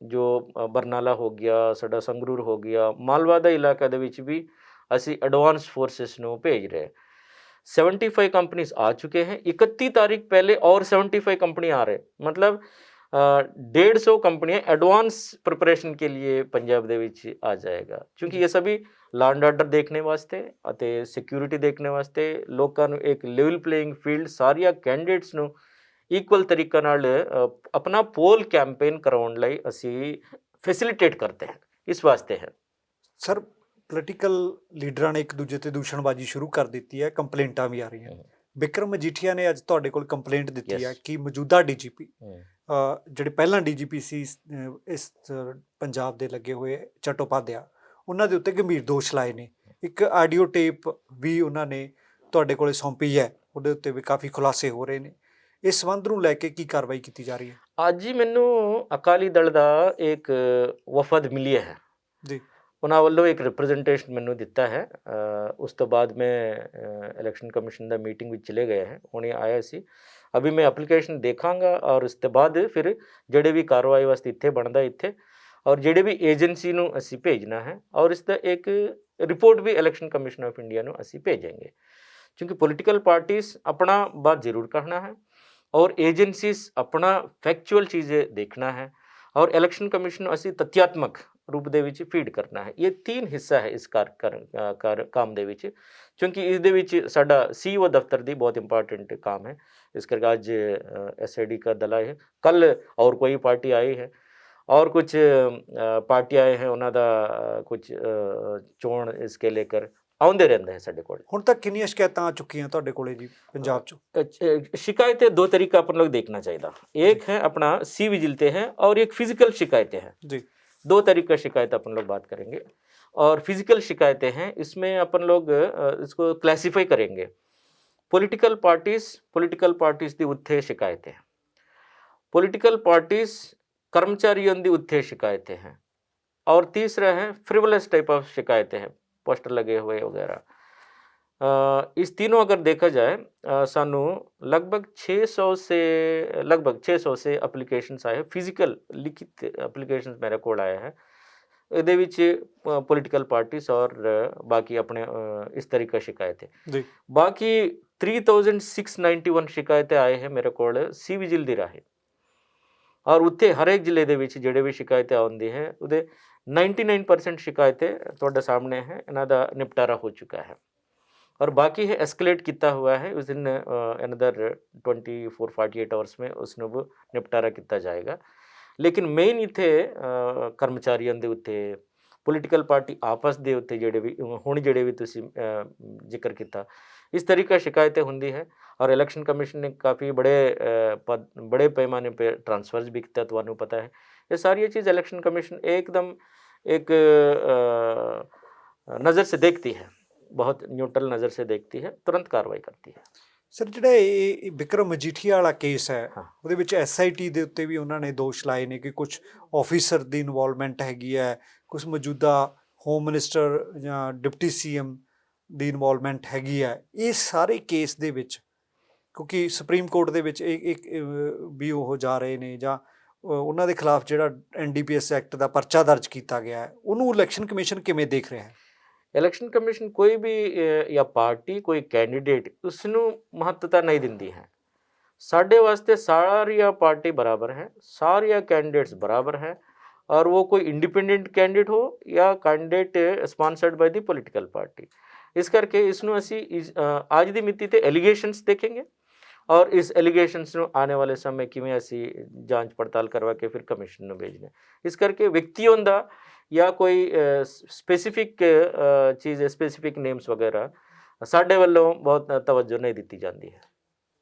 जो बरनाला हो गया, साडा संगरूर हो गया, मालवा दा इलाका दे विच भी असी एडवांस फोर्सेस नू भेज रहे। 75 कंपनीज आ चुके हैं। 31 तारीख पहले और 75 कंपनी आ रहे, मतलब 150 कंपनियां एडवांस प्रिपरेशन के लिए पंजाब दे विच आ जाएगा, क्योंकि ये सभी लैंड आर्डर देखने वास्ते ਅਤੇ सिक्योरिटी देखने वास्ते लोगों ਨੂੰ एक लेवल प्लेइंग फील्ड ਸਾਰੀਆਂ कैंडिडेट्स ਨੂੰ इक्वल तरीके ਨਾਲ अपना पोल कैंपेन कराउण ਲਈ ਅਸੀਂ फैसिलिटेट करते हैं। इस वास्ते है ਸਰ ਪੋਲੀਟੀਕਲ ਲੀਡਰਾਂ ਨੇ ਇੱਕ ਦੂਜੇ ਤੇ ਦੂਸ਼ਣਬਾਜ਼ੀ ਸ਼ੁਰੂ ਕਰ ਦਿੱਤੀ ਹੈ, ਕੰਪਲੇਂਟਾਂ ਵੀ ਆ ਰਹੀਆਂ। ਵਿਕਰਮ ਮਜੀਠੀਆ ਨੇ ਅੱਜ ਤੁਹਾਡੇ ਕੋਲ ਕੰਪਲੇਂਟ ਦਿੱਤੀ ਹੈ ਕਿ ਮੌਜੂਦਾ ਡੀਜੀਪੀ ਜਿਹੜੇ ਪਹਿਲਾਂ ਡੀਜੀਪੀ ਸੀ ਇਸ ਪੰਜਾਬ ਦੇ ਲੱਗੇ ਹੋਏ ਚਟੋਪਾਧਿਆ, ਉਹਨਾਂ ਦੇ ਉੱਤੇ ਗੰਭੀਰ ਦੋਸ਼ ਲਾਏ ਨੇ। ਇੱਕ ਆਡੀਓ ਟੇਪ ਵੀ ਉਹਨਾਂ ਨੇ ਤੁਹਾਡੇ ਕੋਲੇ ਸੌਂਪੀ ਹੈ, ਉਹਦੇ ਉੱਤੇ ਵੀ ਕਾਫੀ ਖੁਲਾਸੇ ਹੋ ਰਹੇ ਨੇ। ਇਸ ਸੰਬੰਧ ਨੂੰ ਲੈ ਕੇ ਕੀ ਕਾਰਵਾਈ ਕੀਤੀ ਜਾ ਰਹੀ ਹੈ? ਅੱਜ ਹੀ ਮੈਨੂੰ ਅਕਾਲੀ ਦਲ ਦਾ ਇੱਕ ਵਫਦ ਮਿਲਿਆ ਹੈ ਜੀ, ਉਹਨਾਂ ਵੱਲੋਂ ਇੱਕ ਰਿਪਰੈਜ਼ੈਂਟੇਸ਼ਨ ਮੈਨੂੰ ਦਿੱਤਾ ਹੈ। ਉਸ ਤੋਂ ਬਾਅਦ ਮੈਂ ਇਲੈਕਸ਼ਨ ਕਮਿਸ਼ਨ ਦਾ ਮੀਟਿੰਗ ਵਿੱਚ ਚਲੇ ਗਏ ਹੈ, ਹੁਣੇ ਆਇਆ ਸੀ। ਅਭੀ ਮੈਂ ਐਪਲੀਕੇਸ਼ਨ ਦੇਖਾਂਗਾ ਔਰ ਉਸ ਤੋਂ ਬਾਅਦ ਫਿਰ ਜਿਹੜੇ ਵੀ ਕਾਰਵਾਈ ਵਾਸਤੇ ਇੱਥੇ ਬਣਦਾ ਇੱਥੇ, ਔਰ ਜਿਹੜੇ ਵੀ ਏਜੰਸੀ ਨੂੰ ਅਸੀਂ ਭੇਜਣਾ ਹੈ, ਔਰ ਇਸ ਦਾ ਇੱਕ ਰਿਪੋर्ट भी इलेक्शन कमीशन ऑफ इंडिया ਨੂੰ ਅਸੀਂ ਭੇਜਾਂਗੇ। क्योंकि पॉलिटिकल पार्टीज अपना बात ज़रूर कहना है और एजेंसीज अपना फैक्चुअल चीज़ें देखना है, और इलेक्शन कमीशन ਅਸੀਂ ਤੱਥਿਆਤਮਕ रूप ਦੇ ਵਿੱਚ ਫੀਡ ਕਰਨਾ ਹੈ। ਇਹ तीन हिस्सा है इस काम ਦੇ ਵਿੱਚ, क्योंकि ਇਸ ਦੇ ਵਿੱਚ ਸਾਡਾ CEO दफ्तर ਦੀ बहुत इंपॉर्टेंट काम है। इस करके आज SID का दल आए है, कल और कोई पार्टी आई है और कुछ ਪਾਰਟੀ ਆਏ ਹੈ, ਉਹਨਾਂ ਦਾ ਕੁਝ ਚੋਣ ਇਸਕੇ ਲੇਕਰ ਆਉਂਦੇ ਰਹਿੰਦੇ ਹੈ ਸਾਡੇ ਕੋਲ। ਹੁਣ ਤੱਕ ਕਿੰਨੀਆਂ ਸ਼ਿਕਾਇਤਾਂ ਆ ਚੁੱਕੀਆਂ ਤੁਹਾਡੇ ਕੋਲੇ ਜੀ ਪੰਜਾਬ ਚੋਂ? शिकायतें दो तरीका अपन लोग देखना चाहिए। एक है अपना सी विजिलते हैं और एक फिजिकल शिकायतें हैं जी। दो तरीका शिकायत अपन लोग बात करेंगे। और फिजिकल शिकायतें हैं, इसमें अपन लोग इसको क्लासीफाई करेंगे। पॉलिटिकल पार्टीज दी उत्थे शिकायतें, पॉलिटिकल पार्टीज कर्मचारियों दी उत्थे शिकायतें हैं, और तीसरा है फ्रिवलस टाइप ऑफ शिकायतें हैं, पोस्टर लगे हुए वगैरह। इस तीनों अगर देखा जाए सानू लगभग 600 से एप्लीकेशंस आए, फिजिकल लिखित एप्लीकेशंस मेरे को आया है। ਇਹਦੇ ਵਿੱਚ ਪੋਲੀਟੀਕਲ ਪਾਰਟੀਜ਼ ਔਰ ਬਾਕੀ ਆਪਣੇ ਇਸ ਤਰੀਕਾ ਸ਼ਿਕਾਇਤਾਂ ਜੀ। ਬਾਕੀ 3691 ਸ਼ਿਕਾਇਤਾਂ ਆਏ ਹੈ ਮੇਰੇ ਕੋਲ ਸੀ ਵਿਜਿਲ ਦੀ ਰਾਹੀਂ, ਔਰ ਉੱਥੇ ਹਰੇਕ ਜ਼ਿਲ੍ਹੇ ਦੇ ਵਿੱਚ ਜਿਹੜੇ ਵੀ ਸ਼ਿਕਾਇਤਾਂ ਆਉਂਦੀ ਹੈ ਉਹਦੇ 99% ਸ਼ਿਕਾਇਤਾਂ ਤੁਹਾਡੇ ਸਾਹਮਣੇ ਹੈ, ਇਹਨਾਂ ਦਾ ਨਿਪਟਾਰਾ ਹੋ ਚੁੱਕਾ ਹੈ। और बाकी है एस्केलेट किया हुआ है, उस दिन अनदर 24-48 आवर्स में उसने वो निपटारा किया जाएगा। लेकिन मेन इत्थे कर्मचारियों के उत्ते पॉलिटिकल पार्टी आपस के उत्ते जेडे भी हुण जेडे भी तुसी जिक्र किया, इस तरीका शिकायतें होंदी है। और इलेक्शन कमीशन ने काफ़ी बड़े पैमाने पे ट्रांसफर्स भी किया, तो पता है। ये सारी चीज़ इलेक्शन कमीशन एकदम एक नज़र से देखती है, बहुत न्यूट्रल नज़र से देखती है, तुरंत कार्रवाई करती है। ਸਰ ਜਿਹੜਾ ਇਹ ਵਿਕਰਮ ਮਜੀਠੀਆ ਵਾਲਾ ਕੇਸ ਹੈ, ਹਾਂ, ਉਹਦੇ ਵਿੱਚ SIT ਦੇ ਉੱਤੇ ਵੀ ਉਹਨਾਂ ਨੇ ਦੋਸ਼ ਲਾਏ ਨੇ ਕਿ ਕੁਝ ਆਫੀਸਰ ਦੀ ਇਨਵੋਲਵਮੈਂਟ ਹੈਗੀ ਹੈ, ਕੁਝ ਮੌਜੂਦਾ ਹੋਮ ਮਿਨਿਸਟਰ ਜਾਂ ਡਿਪਟੀ CM ਦੀ ਇਨਵੋਲਵਮੈਂਟ ਹੈਗੀ ਹੈ। ਇਹ ਸਾਰੇ ਕੇਸ ਦੇ ਵਿੱਚ ਕਿਉਂਕਿ ਸੁਪਰੀਮ ਕੋਰਟ ਦੇ ਵਿੱਚ ਇੱਕ ਵੀ ਉਹ ਜਾ ਰਹੇ ਨੇ, ਜਾਂ ਉਹਨਾਂ ਦੇ ਖਿਲਾਫ ਜਿਹੜਾ NDPS ਐਕਟ ਦਾ ਪਰਚਾ ਦਰਜ ਕੀਤਾ ਗਿਆ ਹੈ, ਉਹਨੂੰ ਇਲੈਕਸ਼ਨ ਕਮਿਸ਼ਨ ਕਿਵੇਂ ਦੇਖ ਰਿਹਾ ਹੈ? इलेक्शन कमीशन कोई भी या पार्टी कोई कैंडीडेट उसनू महत्वता नहीं दिंदी है। साढ़े वास्ते सारिया पार्टी बराबर है, सारिया कैंडीडेट्स बराबर है, और वो कोई इंडिपेंडेंट कैंडीडेट हो या candidate sponsored by the political party. इस करके इसनू असी आज दी मिति ते एलीगेशंस देखेंगे, और इस एलिगेशनस ਨੂੰ ਆਉਣੇ ਵਾਲੇ ਸਮੇਂ ਕਿਵੇਂ ਅਸੀਂ ਜਾਂਚ ਪੜਤਾਲ ਕਰਵਾ ਕੇ ਫਿਰ ਕਮਿਸ਼ਨ ਨੂੰ ਭੇਜਣਾ। ਇਸ ਕਰਕੇ ਵਿਅਕਤੀਆਂ ਦਾ ਜਾਂ ਕੋਈ ਸਪੈਸੀਫਿਕ ਚੀਜ਼ ਸਪੈਸੀਫਿਕ ਨੇਮਸ ਵਗੈਰਾ ਸਾਡੇ ਵੱਲੋਂ ਬਹੁਤ ਤਵੱਜੋ ਨਹੀਂ ਦਿੱਤੀ ਜਾਂਦੀ ਹੈ।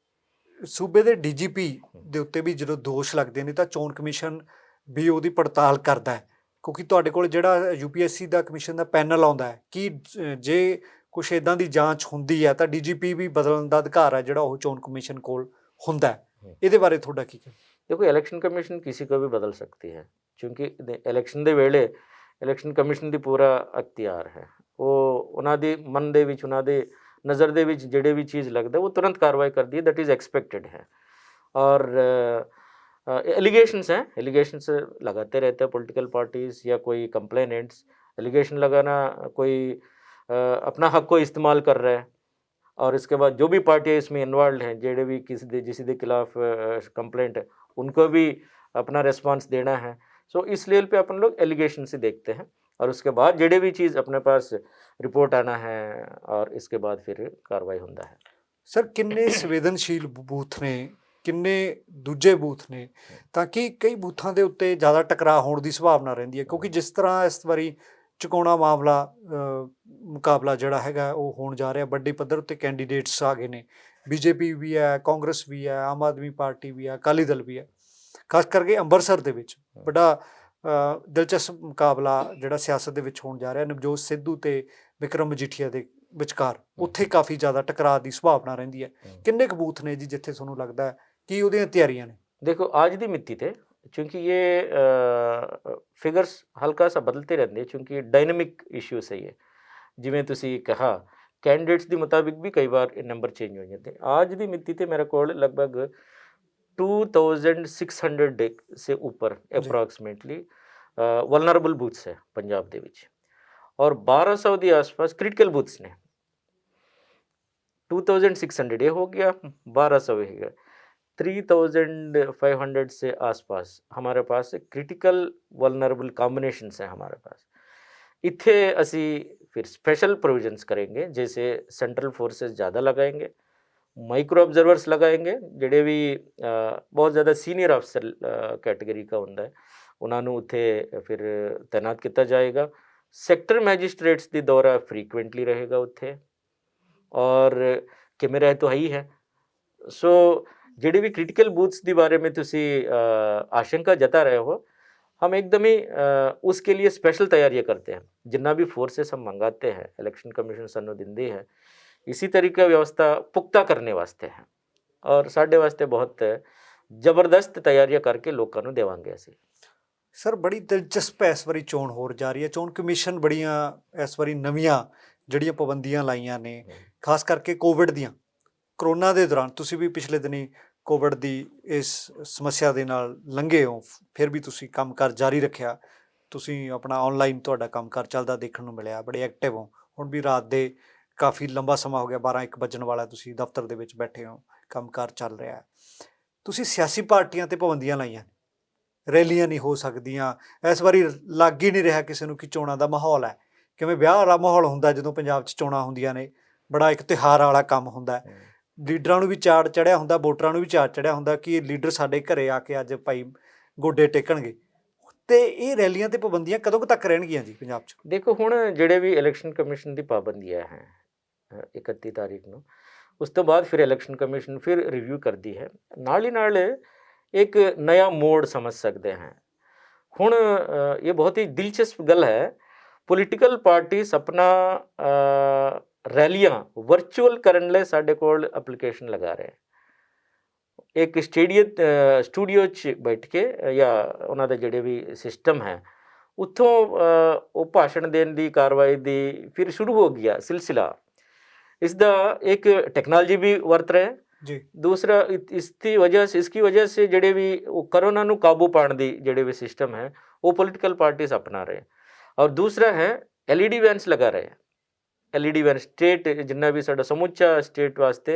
ਸੂਬੇ ਦੇ ਡੀਜੀਪੀ ਦੇ ਉੱਤੇ ਵੀ ਜਦੋਂ ਦੋਸ਼ ਲੱਗਦੇ ਨੇ ਤਾਂ ਚੋਣ ਕਮਿਸ਼ਨ ਵੀ ਉਹਦੀ ਪੜਤਾਲ ਕਰਦਾ ਹੈ, ਕਿਉਂਕਿ ਤੁਹਾਡੇ ਕੋਲ ਜਿਹੜਾ ਯੂਪੀਐਸਸੀ ਦਾ ਕਮਿਸ਼ਨ ਦਾ ਪੈਨਲ ਆਉਂਦਾ ਹੈ ਕਿ ਜੇ ਕੁਛ ਇੱਦਾਂ ਦੀ ਜਾਂਚ ਹੁੰਦੀ ਹੈ ਤਾਂ ਡੀਜੀਪੀ ਵੀ ਬਦਲਣ ਦਾ ਅਧਿਕਾਰ ਹੈ ਜਿਹੜਾ ਉਹ ਚੋਣ ਕਮਿਸ਼ਨ ਕੋਲ ਹੁੰਦਾ ਹੈ। ਇਹਦੇ ਬਾਰੇ ਤੁਹਾਡਾ ਕੀ ਕਹਿਣਾ? देखो इलेक्शन कमीशन किसी को भी बदल सकती है, क्योंकि इलेक्शन ਦੇ ਵੇਲੇ ਇਲੈਕਸ਼ਨ ਕਮਿਸ਼ਨ ਦੀ ਪੂਰਾ ਅਖਤਿਆਰ ਹੈ। ਉਹ ਉਹਨਾਂ ਦੇ ਮਨ ਦੇ ਵਿੱਚ ਉਹਨਾਂ ਦੇ ਨਜ਼ਰ ਦੇ ਵਿੱਚ ਜਿਹੜੇ ਵੀ ਚੀਜ਼ ਲੱਗਦਾ ਉਹ ਤੁਰੰਤ ਕਾਰਵਾਈ ਕਰਦੀ ਹੈ, दैट इज़ एक्सपेक्टेड है। और एलिगेशंस हैं, एलिगेशंस लगाते रहते हैं पॉलिटिकल पार्टीज़ या कोई कंप्लेनेंट्स। एलिगेशन लगाना कोई अपना हक को इस्तेमाल कर रहा है, और इसके बाद जो भी पार्टियाँ इसमें इन्वॉल्व हैं, जेडे भी किसी के खिलाफ कंप्लेंट है, उनको भी अपना रिस्पांस देना है। सो इस लेवल पे अपन लोग एलिगेशन से देखते हैं, और उसके बाद जेडे भी चीज़ अपने पास रिपोर्ट आना है, और इसके बाद फिर कार्रवाई होता है। सर किन्ने संवेदनशील बूथ ने, किन्ने दूजे बूथ ने, ताकि कई बूथों के उत्ते ज़्यादा टकराव होने की संभावना रहिंदी है, क्योंकि जिस तरह इस बारी चुकाउणा मामला मुकाबला जिहड़ा हैगा वो होण जा रहा वड्डे पद्धर उत्ते कैंडीडेट्स आ गए ने, बीजेपी भी है, कांग्रेस भी है, आम आदमी पार्टी भी है, अकाली दल भी है। खास करके अंबरसर दे विच बड़ा दिलचस्प मुकाबला जिहड़ा सियासत दे विच होण जा रहा, नवजोत सिद्धू ते विक्रम मजीठिया दे विचकार उत्थे काफ़ी ज़्यादा टकराव की संभावना रहिंदी है। किन्ने क बूथ ने जी जिथे तुहानूं लगदा है कि उहदियां तैयारियां ने? देखो आज दी मिति ते, क्योंकि ये फिगर्स हल्का सा बदलते रहते हैं, क्योंकि डायनेमिक इश्यूज है ये। जिवें तुसी कहा कैंडिडेट्स के मुताबिक भी कई बार नंबर चेंज हो जाते हैं। आज दी मिति ते मेरे को लगभग 2600 से ऊपर अप्रॉक्सीमेटली वल्नरेबल बूथ्स है पंजाब दे विच, और 1200 के आसपास क्रिटिकल बूथ्स ने। 2600 ये हो गया, 1200 हो गया, 3500 से आसपास हमारे पास क्रिटिकल वल्नरेबल कॉम्बिनेशंस हैं हमारे पास। इत्थे असी फिर स्पेशल प्रोविजंस करेंगे, जैसे सेंट्रल फोर्सेस ज़्यादा लगाएंगे, माइक्रो ऑब्जर्वर्स लगाएंगे, ਜਿਹੜੇ ਵੀ ਬਹੁਤ ਜ਼ਿਆਦਾ ਸੀਨੀਅਰ ਅਫਸਰ ਕੈਟੇਗਰੀ का ਹੁੰਦਾ ਹੈ ਉਹਨਾਂ ਨੂੰ ਉੱਥੇ ਫਿਰ ਤੈਨਾਤ ਕੀਤਾ ਜਾਏਗਾ। ਸੈਕਟਰ ਮੈਜਿਸਟ੍ਰੇਟਸ ਦੀ ਦੌਰਾ ਫ੍ਰੀਕੁਐਂਟਲੀ ਰਹੇਗਾ ਉੱਥੇ, और कैमरा तो है ही है। सो ਜਿਹੜੇ भी क्रिटिकल बूथ्स के बारे में तुसी आशंका जता रहे हो, हम एकदम ही उसके लिए स्पेशल तैयारियां करते हैं। जितना भी फोर्सेस हम मंगाते हैं इलेक्शन कमीशन सानू दिंदी है, इसी तरीके व्यवस्था पुख्ता करने वास्ते है, और साढ़े वास्ते बहुत जबरदस्त तैयारियां करके लोगों को देवांगे असी। सर बड़ी दिलचस्प इस बारी चोण हो जा रही है। चोण कमीशन बड़ियां इस बारी नवीं ਜਿਹੜੀਆਂ ਪਾਬੰਦੀਆਂ ਲਾਈਆਂ ਨੇ, ਖਾਸ ਕਰਕੇ ਕੋਵਿਡ ਦੀਆਂ, ਕਰੋਨਾ ਦੇ ਦੌਰਾਨ ਤੁਸੀਂ ਵੀ ਪਿਛਲੇ ਦਿਨੀ ਕੋਵਿਡ ਦੀ ਇਸ ਸਮੱਸਿਆ ਦੇ ਨਾਲ ਲੰਘੇ ਹੋ, ਫਿਰ ਵੀ ਤੁਸੀਂ ਕੰਮਕਾਰ ਜਾਰੀ ਰੱਖਿਆ। ਤੁਸੀਂ ਆਪਣਾ ਆਨਲਾਈਨ ਤੁਹਾਡਾ ਕੰਮਕਾਰ ਚੱਲਦਾ ਦੇਖਣ ਨੂੰ ਮਿਲਿਆ, ਬੜੇ ਐਕਟਿਵ ਹੋ। ਹੁਣ ਵੀ ਰਾਤ ਦੇ ਕਾਫੀ ਲੰਬਾ ਸਮਾਂ ਹੋ ਗਿਆ, 12-1 ਵੱਜਣ ਵਾਲਾ, ਤੁਸੀਂ ਦਫ਼ਤਰ ਦੇ ਵਿੱਚ ਬੈਠੇ ਹੋ, ਕੰਮਕਾਰ ਚੱਲ ਰਿਹਾ। ਤੁਸੀਂ ਸਿਆਸੀ ਪਾਰਟੀਆਂ 'ਤੇ ਪਾਬੰਦੀਆਂ ਲਾਈਆਂ, ਰੈਲੀਆਂ ਨਹੀਂ ਹੋ ਸਕਦੀਆਂ, ਇਸ ਵਾਰੀ ਲੱਗ ਹੀ ਨਹੀਂ ਰਿਹਾ ਕਿਸੇ ਨੂੰ ਕਿ ਚੋਣਾਂ ਦਾ ਮਾਹੌਲ ਹੈ। ਕਿਵੇਂ ਵਿਆਹ ਵਾਲਾ ਮਾਹੌਲ ਹੁੰਦਾ ਜਦੋਂ ਪੰਜਾਬ 'ਚ ਚੋਣਾਂ ਹੁੰਦੀਆਂ ਨੇ, ਬੜਾ ਇੱਕ ਤਿਉਹਾਰ ਵਾਲਾ ਕੰਮ ਹੁੰਦਾ। ਲੀਡਰਾਂ ਨੂੰ ਵੀ ਚਾੜ ਚੜ੍ਹਿਆ ਹੁੰਦਾ, ਵੋਟਰਾਂ ਨੂੰ ਵੀ ਚਾੜ ਚੜ੍ਹਿਆ ਹੁੰਦਾ ਕਿ ਲੀਡਰ ਸਾਡੇ ਘਰੇ ਆ ਕੇ ਅੱਜ ਭਾਈ ਗੋਡੇ ਟੇਕਣਗੇ। ਤੇ ਇਹ ਰੈਲੀਆਂ ਤੇ ਪਾਬੰਦੀਆਂ ਕਦੋਂ ਕੁ ਤੱਕ ਰਹਿਣਗੀਆਂ ਜੀ ਪੰਜਾਬ 'ਚ? ਦੇਖੋ ਹੁਣ ਜਿਹੜੇ ਵੀ ਇਲੈਕਸ਼ਨ ਕਮਿਸ਼ਨ ਦੀ ਪਾਬੰਦੀਆਂ ਹੈ 31 ਤਾਰੀਖ ਨੂੰ, ਉਸ ਤੋਂ ਬਾਅਦ ਫਿਰ ਇਲੈਕਸ਼ਨ ਕਮਿਸ਼ਨ ਫਿਰ ਰਿਵਿਊ ਕਰਦੀ ਹੈ। ਨਾਲ ਹੀ ਨਾਲ ਇੱਕ ਨया ਮੋੜ ਸਮਝ ਸਕਦੇ ਹਾਂ। ਹੁਣ ਇਹ ਬਹੁਤ ਹੀ ਦਿਲਚਸਪ ਗੱਲ ਹੈ, ਪੋਲੀਟੀਕਲ ਪਾਰਟੀਜ਼ ਆਪਣਾ ਰੈਲੀਆਂ ਵਰਚੁਅਲ ਕਰਨ ਲਈ ਸਾਡੇ ਕੋਲ ਐਪਲੀਕੇਸ਼ਨ ਲਗਾ ਰਹੇ। ਇੱਕ ਸਟੂਡੀਓ 'ਚ ਬੈਠ ਕੇ ਜਾਂ ਉਹਨਾਂ ਦਾ ਜਿਹੜੇ ਵੀ ਸਿਸਟਮ ਹੈ ਉੱਥੋਂ ਉਹ ਭਾਸ਼ਣ ਦੇਣ ਦੀ ਕਾਰਵਾਈ ਦੀ ਫਿਰ ਸ਼ੁਰੂ ਹੋ ਗਿਆ ਸਿਲਸਿਲਾ। ਇਸ ਦਾ ਇੱਕ ਟੈਕਨੋਲੋਜੀ ਵੀ ਵਰਤ ਰਹੇ ਜੀ। ਦੂਸਰਾ इसकी वजह से ਜਿਹੜੇ ਵੀ ਉਹ ਕਰੋਨਾ ਨੂੰ ਕਾਬੂ ਪਾਉਣ ਦੀ ਜਿਹੜੇ ਵੀ ਸਿਸਟਮ ਹੈ ਉਹ ਪੋਲੀਟੀਕਲ ਪਾਰਟੀਜ਼ अपना रहे। और दूसरा है LED वैन्स लगा रहे हैं। LED वैन स्टेट जिन्ना भी साडा समूचा स्टेट वास्ते